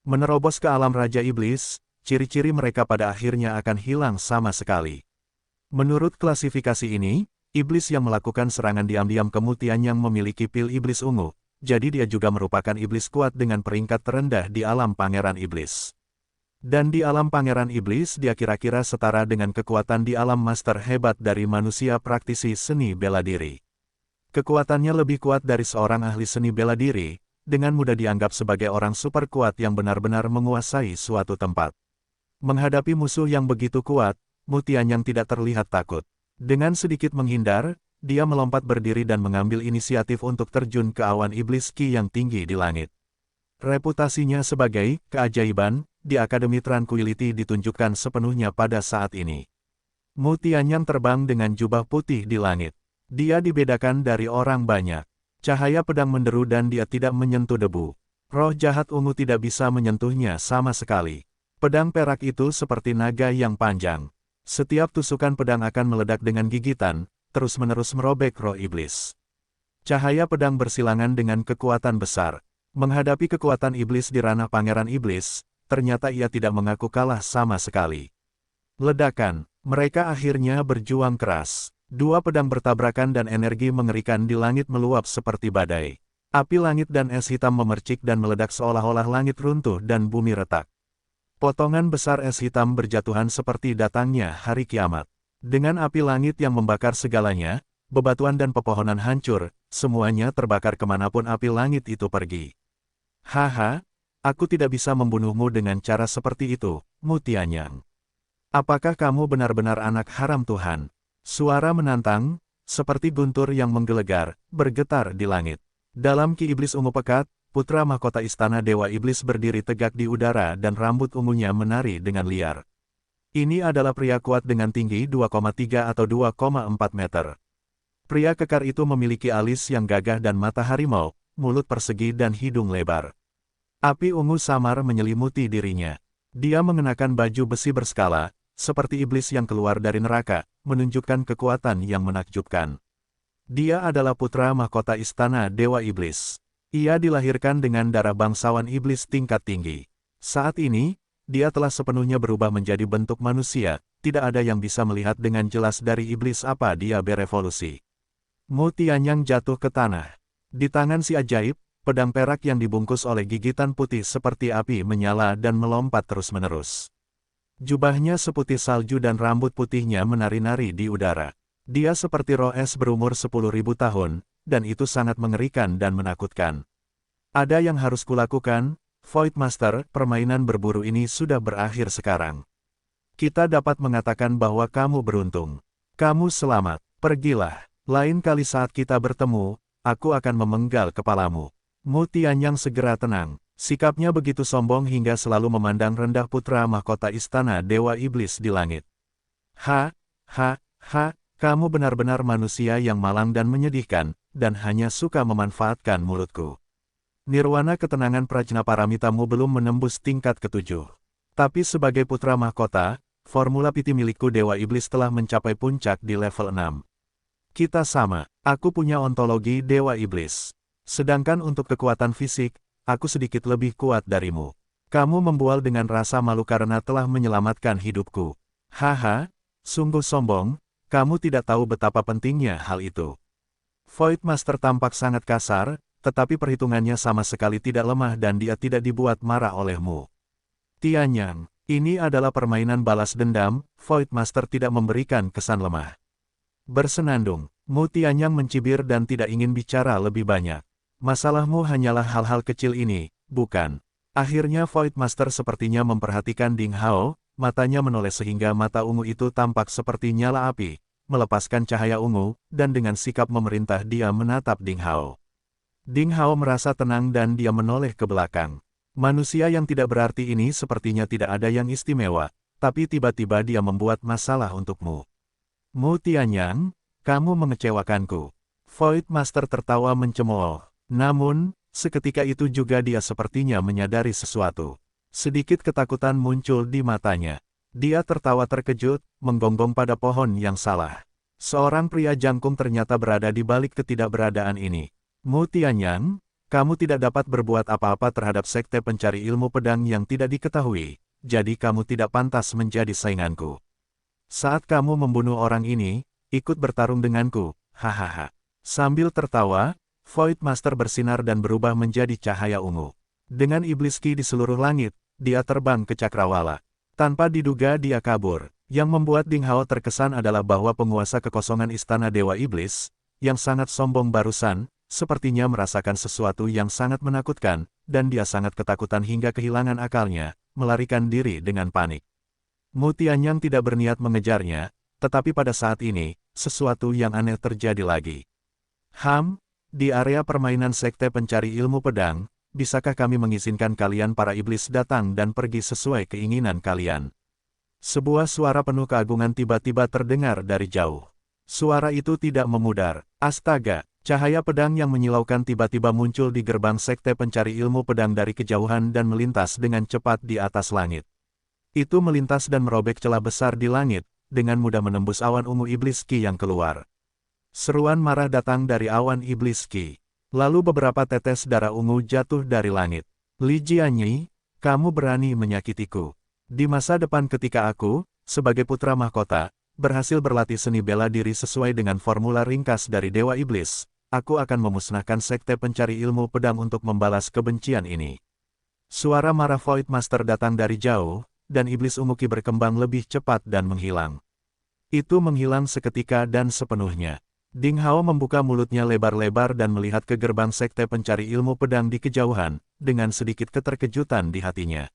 menerobos ke alam raja iblis, ciri-ciri mereka pada akhirnya akan hilang sama sekali. Menurut klasifikasi ini, iblis yang melakukan serangan diam-diam ke Mu Tianyang memiliki pil iblis ungu, jadi dia juga merupakan iblis kuat dengan peringkat terendah di alam pangeran iblis. Dan di alam pangeran iblis dia kira-kira setara dengan kekuatan di alam master hebat dari manusia praktisi seni bela diri. Kekuatannya lebih kuat dari seorang ahli seni bela diri, dengan mudah dianggap sebagai orang super kuat yang benar-benar menguasai suatu tempat. Menghadapi musuh yang begitu kuat, Mu Tianyang tidak terlihat takut. Dengan sedikit menghindar, dia melompat berdiri dan mengambil inisiatif untuk terjun ke awan iblis Qi yang tinggi di langit. Reputasinya sebagai keajaiban di Akademi Tranquility ditunjukkan sepenuhnya pada saat ini. Mu Tianyang terbang dengan jubah putih di langit. Dia dibedakan dari orang banyak. Cahaya pedang menderu dan dia tidak menyentuh debu. Roh jahat ungu tidak bisa menyentuhnya sama sekali. Pedang perak itu seperti naga yang panjang. Setiap tusukan pedang akan meledak dengan gigitan, terus-menerus merobek roh iblis. Cahaya pedang bersilangan dengan kekuatan besar. Menghadapi kekuatan iblis di ranah Pangeran Iblis, ternyata ia tidak mengaku kalah sama sekali. Ledakan, mereka akhirnya berjuang keras. Dua pedang bertabrakan dan energi mengerikan di langit meluap seperti badai. Api langit dan es hitam memercik dan meledak seolah-olah langit runtuh dan bumi retak. Potongan besar es hitam berjatuhan seperti datangnya hari kiamat. Dengan api langit yang membakar segalanya, bebatuan dan pepohonan hancur, semuanya terbakar kemanapun api langit itu pergi. Haha, aku tidak bisa membunuhmu dengan cara seperti itu, Mu Tianyang. Apakah kamu benar-benar anak haram Tuhan? Suara menantang, seperti guntur yang menggelegar, bergetar di langit. Dalam Ki Iblis Ungu Pekat, putra mahkota istana Dewa Iblis berdiri tegak di udara dan rambut ungunya menari dengan liar. Ini adalah pria kuat dengan tinggi 2,3 atau 2,4 meter. Pria kekar itu memiliki alis yang gagah dan mata harimau, mulut persegi dan hidung lebar. Api ungu samar menyelimuti dirinya. Dia mengenakan baju besi berskala, seperti iblis yang keluar dari neraka, menunjukkan kekuatan yang menakjubkan. Dia adalah putra mahkota istana Dewa Iblis. Ia dilahirkan dengan darah bangsawan iblis tingkat tinggi. Saat ini, dia telah sepenuhnya berubah menjadi bentuk manusia, tidak ada yang bisa melihat dengan jelas dari iblis apa dia berevolusi. Mu Tianyang jatuh ke tanah. Di tangan si ajaib, pedang perak yang dibungkus oleh gigitan putih seperti api menyala dan melompat terus-menerus. Jubahnya seputih salju dan rambut putihnya menari-nari di udara. Dia seperti roh es berumur 10.000 tahun, dan itu sangat mengerikan dan menakutkan. Ada yang harus kulakukan, Void Master, permainan berburu ini sudah berakhir sekarang. Kita dapat mengatakan bahwa kamu beruntung. Kamu selamat, pergilah. Lain kali saat kita bertemu, aku akan memenggal kepalamu. Mu Tianyang segera tenang. Sikapnya begitu sombong hingga selalu memandang rendah putra mahkota istana Dewa Iblis di langit. Ha, kamu benar-benar manusia yang malang dan menyedihkan, dan hanya suka memanfaatkan mulutku. Nirwana ketenangan Prajnaparamitamu belum menembus tingkat ke-7. Tapi sebagai putra mahkota, formula piti milikku Dewa Iblis telah mencapai puncak di level 6. Kita sama, aku punya ontologi Dewa Iblis. Sedangkan untuk kekuatan fisik, aku sedikit lebih kuat darimu. Kamu membual dengan rasa malu karena telah menyelamatkan hidupku. Haha, sungguh sombong, kamu tidak tahu betapa pentingnya hal itu. Void Master tampak sangat kasar, tetapi perhitungannya sama sekali tidak lemah dan dia tidak dibuat marah olehmu. Tianyang, ini adalah permainan balas dendam, Void Master tidak memberikan kesan lemah. Bersenandung, Mu Tianyang mencibir dan tidak ingin bicara lebih banyak. Masalahmu hanyalah hal-hal kecil ini, bukan? Akhirnya Void Master sepertinya memperhatikan Ding Hao, matanya menoleh sehingga mata ungu itu tampak seperti nyala api, melepaskan cahaya ungu, dan dengan sikap memerintah dia menatap Ding Hao. Ding Hao merasa tenang dan dia menoleh ke belakang. Manusia yang tidak berarti ini sepertinya tidak ada yang istimewa, tapi tiba-tiba dia membuat masalah untukmu. Mu Tianyang, kamu mengecewakanku. Void Master tertawa mencemooh. Namun, seketika itu juga dia sepertinya menyadari sesuatu. Sedikit ketakutan muncul di matanya. Dia tertawa terkejut, menggonggong pada pohon yang salah. Seorang pria jangkung ternyata berada di balik ketidakberadaan ini. Mu Tianyang, kamu tidak dapat berbuat apa-apa terhadap sekte pencari ilmu pedang yang tidak diketahui, jadi kamu tidak pantas menjadi sainganku. Saat kamu membunuh orang ini, ikut bertarung denganku, hahaha. Sambil tertawa, Void Master bersinar dan berubah menjadi cahaya ungu. Dengan iblis ki di seluruh langit, dia terbang ke Cakrawala. Tanpa diduga dia kabur. Yang membuat Ding Hao terkesan adalah bahwa penguasa kekosongan istana Dewa Iblis, yang sangat sombong barusan, sepertinya merasakan sesuatu yang sangat menakutkan, dan dia sangat ketakutan hingga kehilangan akalnya, melarikan diri dengan panik. Mu Tianyang tidak berniat mengejarnya, tetapi pada saat ini, sesuatu yang aneh terjadi lagi. Di area permainan sekte pencari ilmu pedang, bisakah kami mengizinkan kalian para iblis datang dan pergi sesuai keinginan kalian? Sebuah suara penuh keagungan tiba-tiba terdengar dari jauh. Suara itu tidak memudar. Astaga, Cahaya pedang yang menyilaukan tiba-tiba muncul di gerbang sekte pencari ilmu pedang dari kejauhan dan melintas dengan cepat di atas langit. Itu melintas dan merobek celah besar di langit, dengan mudah menembus awan ungu iblis Qi yang keluar. Seruan marah datang dari awan iblis Qi. Lalu beberapa tetes darah ungu jatuh dari langit. Li Jianyi, kamu berani menyakitiku. Di masa depan ketika aku, sebagai putra mahkota, berhasil berlatih seni bela diri sesuai dengan formula ringkas dari Dewa Iblis, aku akan memusnahkan sekte pencari ilmu pedang untuk membalas kebencian ini. Suara marah Void Master datang dari jauh, dan iblis ungu Qi berkembang lebih cepat dan menghilang. Itu menghilang seketika dan sepenuhnya. Ding Hao membuka mulutnya lebar-lebar dan melihat ke gerbang sekte pencari ilmu pedang di kejauhan, dengan sedikit keterkejutan di hatinya.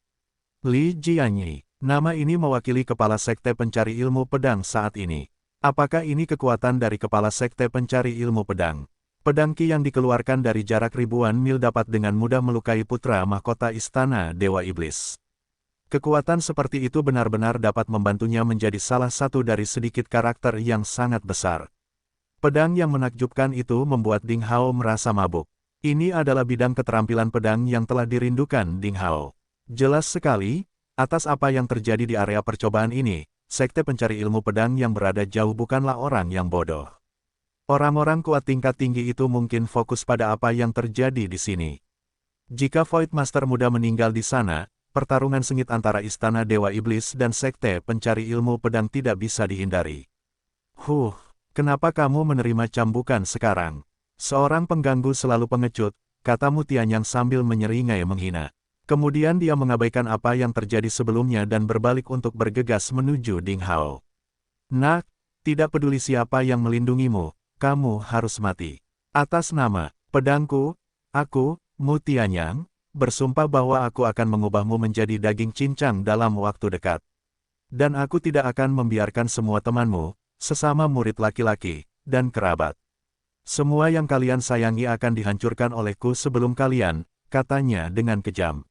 Li Jianyi, nama ini mewakili kepala sekte pencari ilmu pedang saat ini. Apakah ini kekuatan dari kepala sekte pencari ilmu pedang? Pedang Qi yang dikeluarkan dari jarak ribuan mil dapat dengan mudah melukai putra mahkota istana Dewa Iblis. Kekuatan seperti itu benar-benar dapat membantunya menjadi salah satu dari sedikit karakter yang sangat besar. Pedang yang menakjubkan itu membuat Ding Hao merasa mabuk. Ini adalah bidang keterampilan pedang yang telah dirindukan Ding Hao. Jelas sekali, atas apa yang terjadi di area percobaan ini, sekte pencari ilmu pedang yang berada jauh bukanlah orang yang bodoh. Orang-orang kuat tingkat tinggi itu mungkin fokus pada apa yang terjadi di sini. Jika Void Master muda meninggal di sana, pertarungan sengit antara istana Dewa Iblis dan sekte pencari ilmu pedang tidak bisa dihindari. Kenapa kamu menerima cambukan sekarang? Seorang pengganggu selalu pengecut, kata Mutianyang sambil menyeringai menghina. Kemudian dia mengabaikan apa yang terjadi sebelumnya dan berbalik untuk bergegas menuju Ding Hao. Nak, tidak peduli siapa yang melindungimu, kamu harus mati. Atas nama pedangku, aku, Mutianyang, bersumpah bahwa aku akan mengubahmu menjadi daging cincang dalam waktu dekat. Dan aku tidak akan membiarkan semua temanmu, sesama murid laki-laki, dan kerabat. Semua yang kalian sayangi akan dihancurkan olehku sebelum kalian, katanya dengan kejam.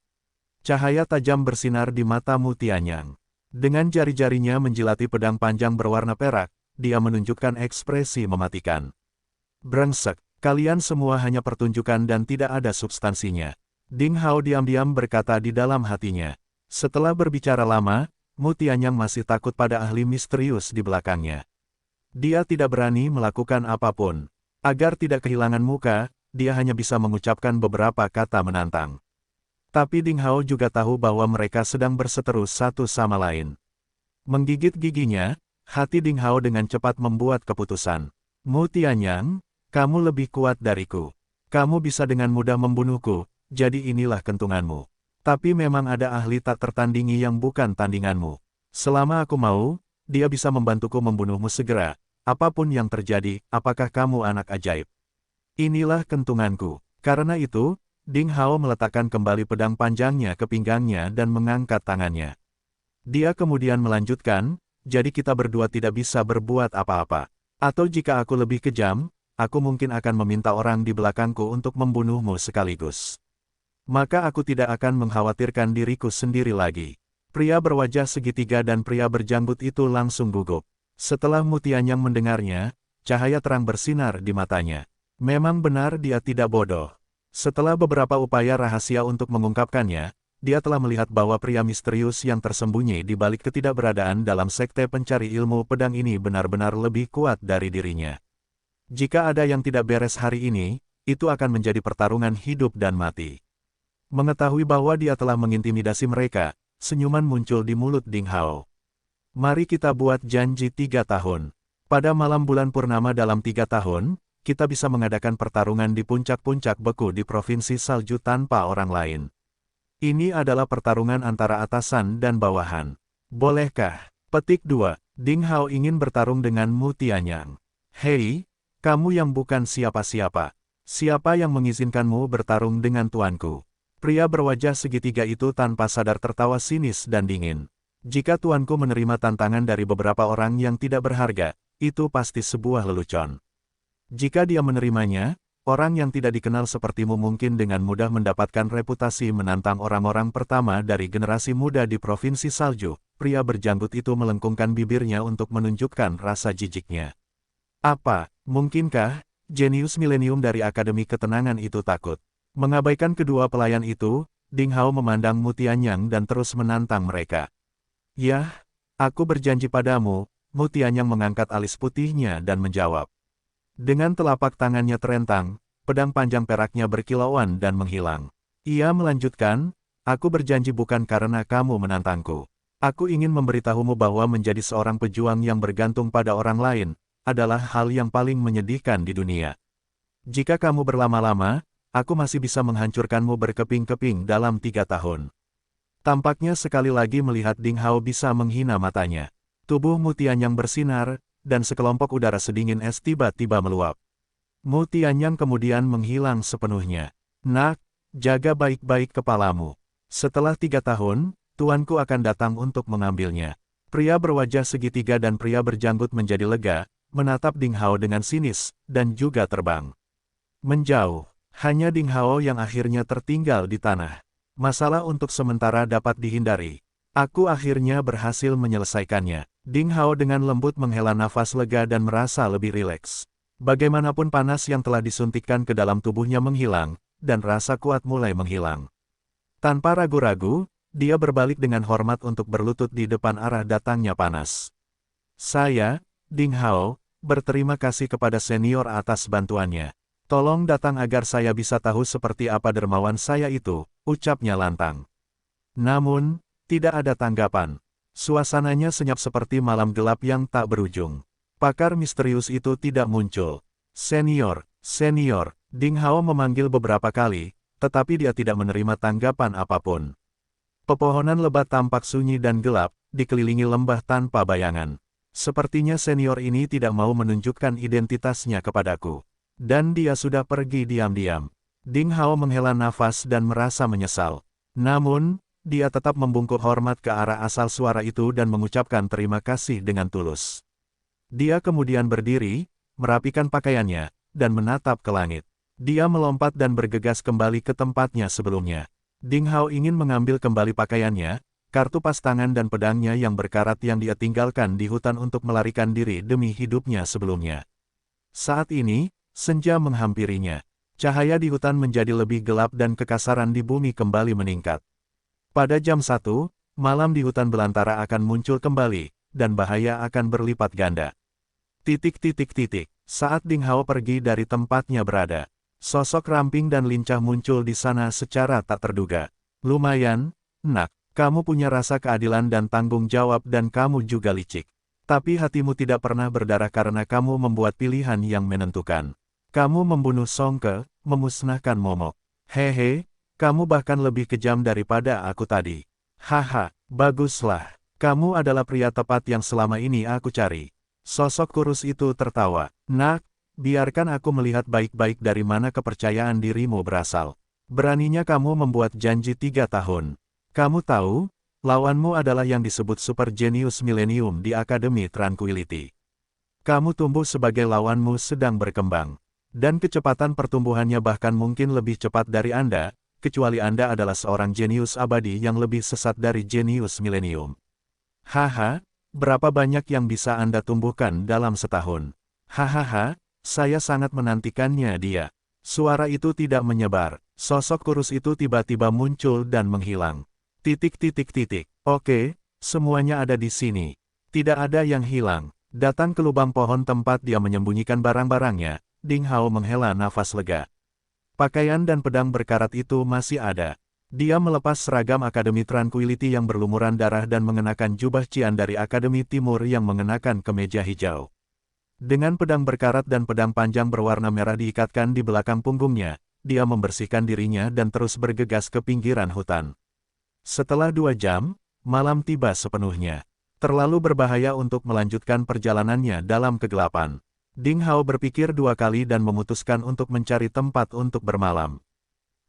Cahaya tajam bersinar di mata Mutianyang. Dengan jari-jarinya menjilati pedang panjang berwarna perak, dia menunjukkan ekspresi mematikan. Brengsek, kalian semua hanya pertunjukan dan tidak ada substansinya. Ding Hao diam-diam berkata di dalam hatinya. Setelah berbicara lama, Mutianyang masih takut pada ahli misterius di belakangnya. Dia tidak berani melakukan apapun. Agar tidak kehilangan muka, dia hanya bisa mengucapkan beberapa kata menantang. Tapi Ding Hao juga tahu bahwa mereka sedang berseteru satu sama lain. Menggigit giginya, hati Ding Hao dengan cepat membuat keputusan. Mutianyang, kamu lebih kuat dariku. Kamu bisa dengan mudah membunuhku, jadi inilah kentunganmu. Tapi memang ada ahli tak tertandingi yang bukan tandinganmu. Selama aku mau, dia bisa membantuku membunuhmu segera. Apapun yang terjadi, apakah kamu anak ajaib? Inilah kentunganku. Karena itu, Ding Hao meletakkan kembali pedang panjangnya ke pinggangnya dan mengangkat tangannya. Dia kemudian melanjutkan, jadi kita berdua tidak bisa berbuat apa-apa. Atau jika aku lebih kejam, aku mungkin akan meminta orang di belakangku untuk membunuhmu sekaligus. Maka aku tidak akan mengkhawatirkan diriku sendiri lagi. Pria berwajah segitiga dan pria berjanggut itu langsung gugup. Setelah Mutianyang mendengarnya, cahaya terang bersinar di matanya. Memang benar dia tidak bodoh. Setelah beberapa upaya rahasia untuk mengungkapkannya, dia telah melihat bahwa pria misterius yang tersembunyi di balik ketidakberadaan dalam sekte pencari ilmu pedang ini benar-benar lebih kuat dari dirinya. Jika ada yang tidak beres hari ini, itu akan menjadi pertarungan hidup dan mati. Mengetahui bahwa dia telah mengintimidasi mereka, senyuman muncul di mulut Ding Hao. Mari kita buat janji 3 tahun. Pada malam bulan purnama dalam 3 tahun, kita bisa mengadakan pertarungan di puncak-puncak beku di Provinsi Salju tanpa orang lain. Ini adalah pertarungan antara atasan dan bawahan. Bolehkah? Petik 2. Ding Hao ingin bertarung dengan Mutianyang. Hei, kamu yang bukan siapa-siapa. Siapa yang mengizinkanmu bertarung dengan tuanku? Pria berwajah segitiga itu tanpa sadar tertawa sinis dan dingin. Jika tuanku menerima tantangan dari beberapa orang yang tidak berharga, itu pasti sebuah lelucon. Jika dia menerimanya, orang yang tidak dikenal sepertimu mungkin dengan mudah mendapatkan reputasi menantang orang-orang pertama dari generasi muda di Provinsi Salju. Pria berjanggut itu melengkungkan bibirnya untuk menunjukkan rasa jijiknya. Apa, mungkinkah, jenius milenium dari Akademi Ketenangan itu takut. Mengabaikan kedua pelayan itu, Ding Hao memandang Mu Tianyang dan terus menantang mereka. Yah, aku berjanji padamu, Mu Tianyang mengangkat alis putihnya dan menjawab. Dengan telapak tangannya terentang, pedang panjang peraknya berkilauan dan menghilang. Ia melanjutkan, aku berjanji bukan karena kamu menantangku. Aku ingin memberitahumu bahwa menjadi seorang pejuang yang bergantung pada orang lain, adalah hal yang paling menyedihkan di dunia. Jika kamu berlama-lama, aku masih bisa menghancurkanmu berkeping-keping dalam 3 tahun. Tampaknya sekali lagi melihat Ding Hao bisa menghina matanya. Tubuh Mu Tianyang bersinar, dan sekelompok udara sedingin es tiba-tiba meluap. Mu Tianyang kemudian menghilang sepenuhnya. Nak, jaga baik-baik kepalamu. Setelah 3 tahun, tuanku akan datang untuk mengambilnya. Pria berwajah segitiga dan pria berjanggut menjadi lega, menatap Ding Hao dengan sinis, dan juga terbang. Menjauh. Hanya Ding Hao yang akhirnya tertinggal di tanah. Masalah untuk sementara dapat dihindari. Aku akhirnya berhasil menyelesaikannya. Ding Hao dengan lembut menghela nafas lega dan merasa lebih rileks. Bagaimanapun panas yang telah disuntikkan ke dalam tubuhnya menghilang, dan rasa kuat mulai menghilang. Tanpa ragu-ragu, dia berbalik dengan hormat untuk berlutut di depan arah datangnya panas. Saya, Ding Hao, berterima kasih kepada senior atas bantuannya. Tolong datang agar saya bisa tahu seperti apa dermawan saya itu, ucapnya lantang. Namun, tidak ada tanggapan. Suasananya senyap seperti malam gelap yang tak berujung. Pakar misterius itu tidak muncul. Senior, Ding Hao memanggil beberapa kali, tetapi dia tidak menerima tanggapan apapun. Pepohonan lebat tampak sunyi dan gelap, dikelilingi lembah tanpa bayangan. Sepertinya senior ini tidak mau menunjukkan identitasnya kepadaku. Dan dia sudah pergi diam-diam. Ding Hao menghela nafas dan merasa menyesal. Namun, dia tetap membungkuk hormat ke arah asal suara itu dan mengucapkan terima kasih dengan tulus. Dia kemudian berdiri, merapikan pakaiannya, dan menatap ke langit. Dia melompat dan bergegas kembali ke tempatnya sebelumnya. Ding Hao ingin mengambil kembali pakaiannya, kartu pas tangan dan pedangnya yang berkarat yang dia tinggalkan di hutan untuk melarikan diri demi hidupnya sebelumnya. Saat ini, senja menghampirinya. Cahaya di hutan menjadi lebih gelap dan kekasaran di bumi kembali meningkat. Pada jam 1, malam di hutan belantara akan muncul kembali, dan bahaya akan berlipat ganda. Saat Ding Hao pergi dari tempatnya berada, sosok ramping dan lincah muncul di sana secara tak terduga. Lumayan, nak, kamu punya rasa keadilan dan tanggung jawab dan kamu juga licik. Tapi hatimu tidak pernah berdarah karena kamu membuat pilihan yang menentukan. Kamu membunuh Songke, memusnahkan Momok. Hehe, kamu bahkan lebih kejam daripada aku tadi. Haha, baguslah. Kamu adalah pria tepat yang selama ini aku cari. Sosok kurus itu tertawa. Nak, biarkan aku melihat baik-baik dari mana kepercayaan dirimu berasal. Beraninya kamu membuat janji 3 tahun. Kamu tahu, lawanmu adalah yang disebut Super Genius Millennium di Akademi Tranquility. Kamu tumbuh sebagai lawanmu sedang berkembang. Dan kecepatan pertumbuhannya bahkan mungkin lebih cepat dari Anda, kecuali Anda adalah seorang jenius abadi yang lebih sesat dari jenius milenium. Haha, berapa banyak yang bisa Anda tumbuhkan dalam setahun? Hahaha, saya sangat menantikannya dia. Suara itu tidak menyebar, sosok kurus itu tiba-tiba muncul dan menghilang. Oke, semuanya ada di sini. Tidak ada yang hilang. Datang ke lubang pohon tempat dia menyembunyikan barang-barangnya. Ding Hao menghela nafas lega. Pakaian dan pedang berkarat itu masih ada. Dia melepas seragam Akademi Tranquility yang berlumuran darah dan mengenakan jubah cian dari Akademi Timur yang mengenakan kemeja hijau. Dengan pedang berkarat dan pedang panjang berwarna merah diikatkan di belakang punggungnya, dia membersihkan dirinya dan terus bergegas ke pinggiran hutan. Setelah 2 jam, malam tiba sepenuhnya. Terlalu berbahaya untuk melanjutkan perjalanannya dalam kegelapan. Ding Hao berpikir 2 kali dan memutuskan untuk mencari tempat untuk bermalam.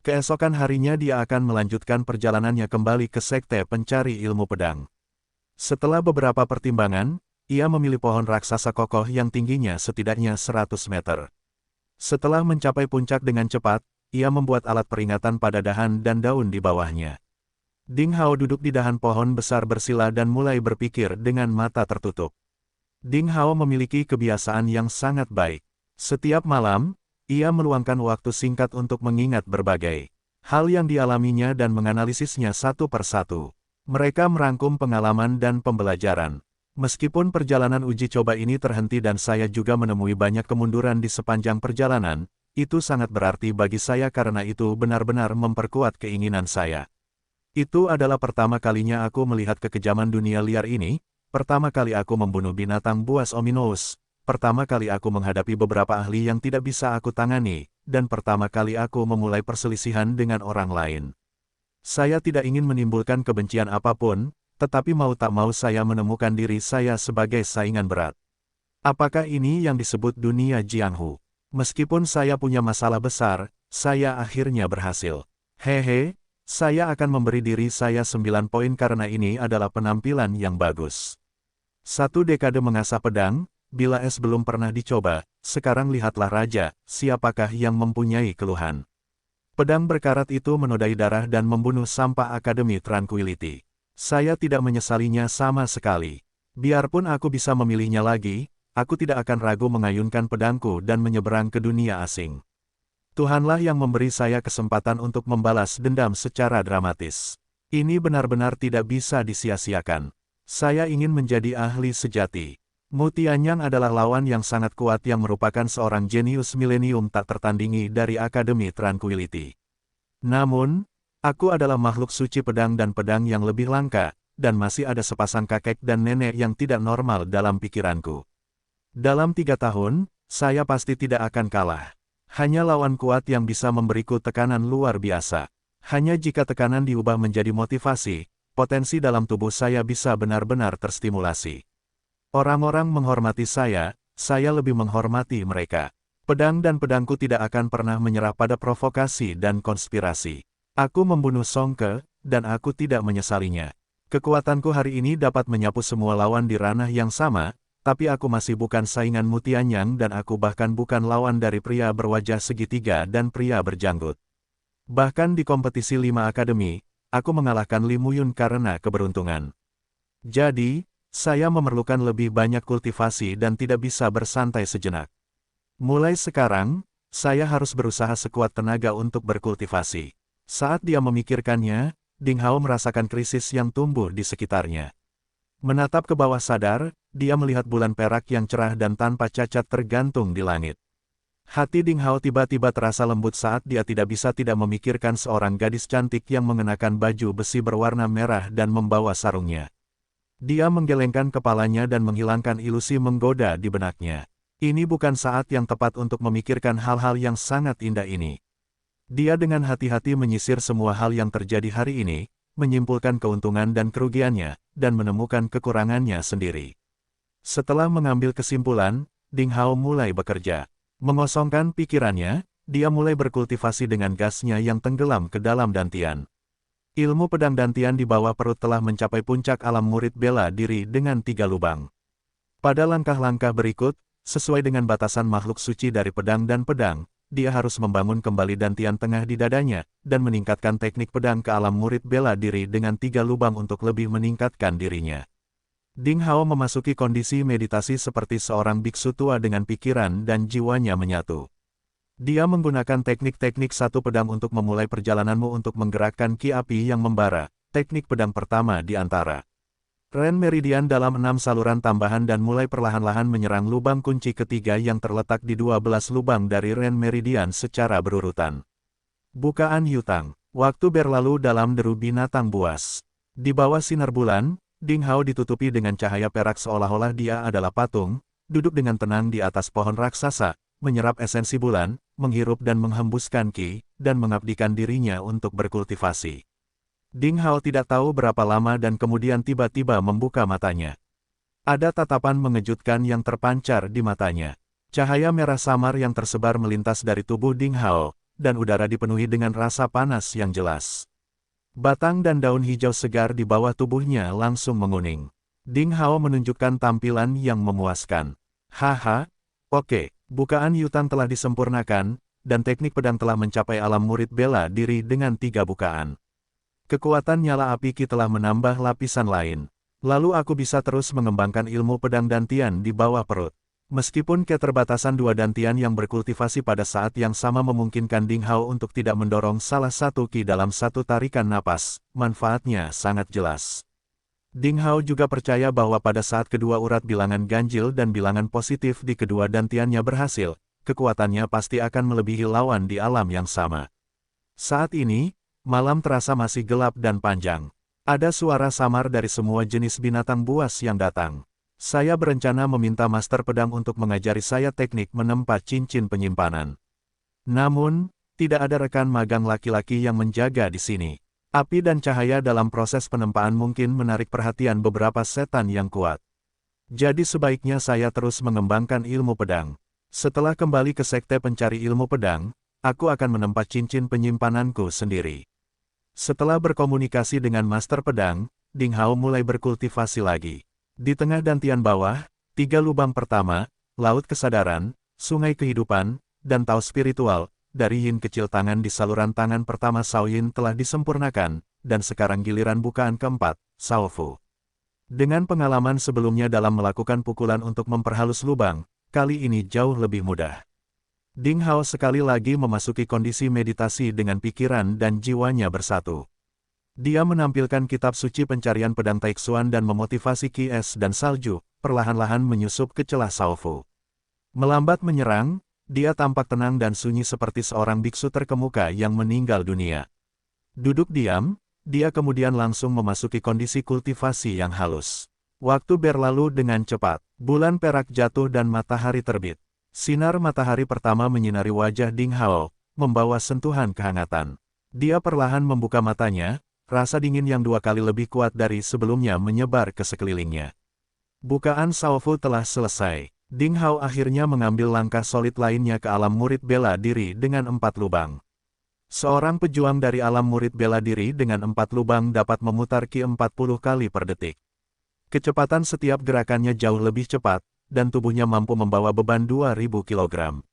Keesokan harinya dia akan melanjutkan perjalanannya kembali ke Sekte Pencari Ilmu Pedang. Setelah beberapa pertimbangan, ia memilih pohon raksasa kokoh yang tingginya setidaknya 100 meter. Setelah mencapai puncak dengan cepat, ia membuat alat peringatan pada dahan dan daun di bawahnya. Ding Hao duduk di dahan pohon besar bersila dan mulai berpikir dengan mata tertutup. Ding Hao memiliki kebiasaan yang sangat baik. Setiap malam, ia meluangkan waktu singkat untuk mengingat berbagai hal yang dialaminya dan menganalisisnya satu persatu. Mereka merangkum pengalaman dan pembelajaran. Meskipun perjalanan uji coba ini terhenti dan saya juga menemui banyak kemunduran di sepanjang perjalanan, itu sangat berarti bagi saya karena itu benar-benar memperkuat keinginan saya. Itu adalah pertama kalinya aku melihat kekejaman dunia liar ini, pertama kali aku membunuh binatang buas ominous, pertama kali aku menghadapi beberapa ahli yang tidak bisa aku tangani, dan pertama kali aku memulai perselisihan dengan orang lain. Saya tidak ingin menimbulkan kebencian apapun, tetapi mau tak mau saya menemukan diri saya sebagai saingan berat. Apakah ini yang disebut dunia Jianghu? Meskipun saya punya masalah besar, saya akhirnya berhasil. Hehe, saya akan memberi diri saya 9 poin karena ini adalah penampilan yang bagus. 1 dekade mengasah pedang, bila es belum pernah dicoba, sekarang lihatlah raja, siapakah yang mempunyai keluhan. Pedang berkarat itu menodai darah dan membunuh sampah Akademi Tranquility. Saya tidak menyesalinya sama sekali. Biarpun aku bisa memilihnya lagi, aku tidak akan ragu mengayunkan pedangku dan menyeberang ke dunia asing. Tuhanlah yang memberi saya kesempatan untuk membalas dendam secara dramatis. Ini benar-benar tidak bisa disia-siakan. Saya ingin menjadi ahli sejati. Mu Tianyang adalah lawan yang sangat kuat yang merupakan seorang jenius milenium tak tertandingi dari Akademi Tranquility. Namun, aku adalah makhluk suci pedang dan pedang yang lebih langka, dan masih ada sepasang kakek dan nenek yang tidak normal dalam pikiranku. Dalam 3 tahun, saya pasti tidak akan kalah. Hanya lawan kuat yang bisa memberiku tekanan luar biasa. Hanya jika tekanan diubah menjadi motivasi, potensi dalam tubuh saya bisa benar-benar terstimulasi. Orang-orang menghormati saya lebih menghormati mereka. Pedang dan pedangku tidak akan pernah menyerah pada provokasi dan konspirasi. Aku membunuh Song Ke, dan aku tidak menyesalinya. Kekuatanku hari ini dapat menyapu semua lawan di ranah yang sama, tapi aku masih bukan saingan Mu Tianyang dan aku bahkan bukan lawan dari pria berwajah segitiga dan pria berjanggut. Bahkan di kompetisi 5 akademi, aku mengalahkan Li Muyun karena keberuntungan. Jadi, saya memerlukan lebih banyak kultivasi dan tidak bisa bersantai sejenak. Mulai sekarang, saya harus berusaha sekuat tenaga untuk berkultivasi. Saat dia memikirkannya, Ding Hao merasakan krisis yang tumbuh di sekitarnya. Menatap ke bawah sadar, dia melihat bulan perak yang cerah dan tanpa cacat tergantung di langit. Hati Ding Hao tiba-tiba terasa lembut saat dia tidak bisa tidak memikirkan seorang gadis cantik yang mengenakan baju besi berwarna merah dan membawa sarungnya. Dia menggelengkan kepalanya dan menghilangkan ilusi menggoda di benaknya. Ini bukan saat yang tepat untuk memikirkan hal-hal yang sangat indah ini. Dia dengan hati-hati menyisir semua hal yang terjadi hari ini, menyimpulkan keuntungan dan kerugiannya, dan menemukan kekurangannya sendiri. Setelah mengambil kesimpulan, Ding Hao mulai bekerja. Mengosongkan pikirannya, dia mulai berkultivasi dengan gasnya yang tenggelam ke dalam dantian. Ilmu pedang dantian di bawah perut telah mencapai puncak alam murid bela diri dengan 3 lubang. Pada langkah-langkah berikut, sesuai dengan batasan makhluk suci dari pedang dan pedang, dia harus membangun kembali dantian tengah di dadanya, dan meningkatkan teknik pedang ke alam murid bela diri dengan 3 lubang untuk lebih meningkatkan dirinya. Ding Hao memasuki kondisi meditasi seperti seorang biksu tua dengan pikiran dan jiwanya menyatu. Dia menggunakan teknik-teknik satu pedang untuk memulai perjalananmu untuk menggerakkan ki api yang membara, teknik pedang pertama di antara Ren Meridian dalam 6 saluran tambahan dan mulai perlahan-lahan menyerang lubang kunci ketiga yang terletak di 12 lubang dari Ren Meridian secara berurutan. Bukaan Yutang. Waktu berlalu dalam deru binatang buas. Di bawah sinar bulan, Ding Hao ditutupi dengan cahaya perak seolah-olah dia adalah patung, duduk dengan tenang di atas pohon raksasa, menyerap esensi bulan, menghirup dan menghembuskan ki, dan mengabdikan dirinya untuk berkultivasi. Ding Hao tidak tahu berapa lama dan kemudian tiba-tiba membuka matanya. Ada tatapan mengejutkan yang terpancar di matanya. Cahaya merah samar yang tersebar melintas dari tubuh Ding Hao, dan udara dipenuhi dengan rasa panas yang jelas. Batang dan daun hijau segar di bawah tubuhnya langsung menguning. Ding Hao menunjukkan tampilan yang memuaskan. Haha, oke. Bukaan Yutang telah disempurnakan, dan teknik pedang telah mencapai alam murid bela diri dengan 3 bukaan. Kekuatan nyala api ki telah menambah lapisan lain. Lalu aku bisa terus mengembangkan ilmu pedang dantian di bawah perut. Meskipun keterbatasan dua dantian yang berkultivasi pada saat yang sama memungkinkan Ding Hao untuk tidak mendorong salah satu ki dalam satu tarikan napas, manfaatnya sangat jelas. Ding Hao juga percaya bahwa pada saat kedua urat bilangan ganjil dan bilangan positif di kedua dantiannya berhasil, kekuatannya pasti akan melebihi lawan di alam yang sama. Saat ini, malam terasa masih gelap dan panjang. Ada suara samar dari semua jenis binatang buas yang datang. Saya berencana meminta master pedang untuk mengajari saya teknik menempa cincin penyimpanan. Namun, tidak ada rekan magang laki-laki yang menjaga di sini. Api dan cahaya dalam proses penempaan mungkin menarik perhatian beberapa setan yang kuat. Jadi sebaiknya saya terus mengembangkan ilmu pedang. Setelah kembali ke sekte pencari ilmu pedang, aku akan menempa cincin penyimpananku sendiri. Setelah berkomunikasi dengan master pedang, Ding Hao mulai berkultivasi lagi. Di tengah dantian bawah, 3 lubang pertama, Laut Kesadaran, Sungai Kehidupan, dan Tao Spiritual, dari yin kecil tangan di saluran tangan pertama Shao Yin telah disempurnakan, dan sekarang giliran bukaan keempat, Shao Fu. Dengan pengalaman sebelumnya dalam melakukan pukulan untuk memperhalus lubang, kali ini jauh lebih mudah. Ding Hao sekali lagi memasuki kondisi meditasi dengan pikiran dan jiwanya bersatu. Dia menampilkan kitab suci pencarian pedang Taixuan dan memotivasi Ki Es dan Salju, perlahan-lahan menyusup ke celah Shao Fu. Melambat menyerang, dia tampak tenang dan sunyi seperti seorang biksu terkemuka yang meninggal dunia. Duduk diam, dia kemudian langsung memasuki kondisi kultivasi yang halus. Waktu berlalu dengan cepat, bulan perak jatuh dan matahari terbit. Sinar matahari pertama menyinari wajah Ding Hao, membawa sentuhan kehangatan. Dia perlahan membuka matanya. Rasa dingin yang 2 kali lebih kuat dari sebelumnya menyebar ke sekelilingnya. Bukaan Shao Fu telah selesai. Ding Hao akhirnya mengambil langkah solid lainnya ke alam murid bela diri dengan 4 lubang. Seorang pejuang dari alam murid bela diri dengan 4 lubang dapat memutar ki 40 kali per detik. Kecepatan setiap gerakannya jauh lebih cepat, dan tubuhnya mampu membawa beban 2000 kg.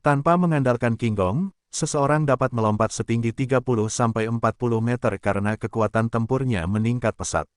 Tanpa mengandalkan Qinggong, seseorang dapat melompat setinggi 30-40 meter karena kekuatan tempurnya meningkat pesat.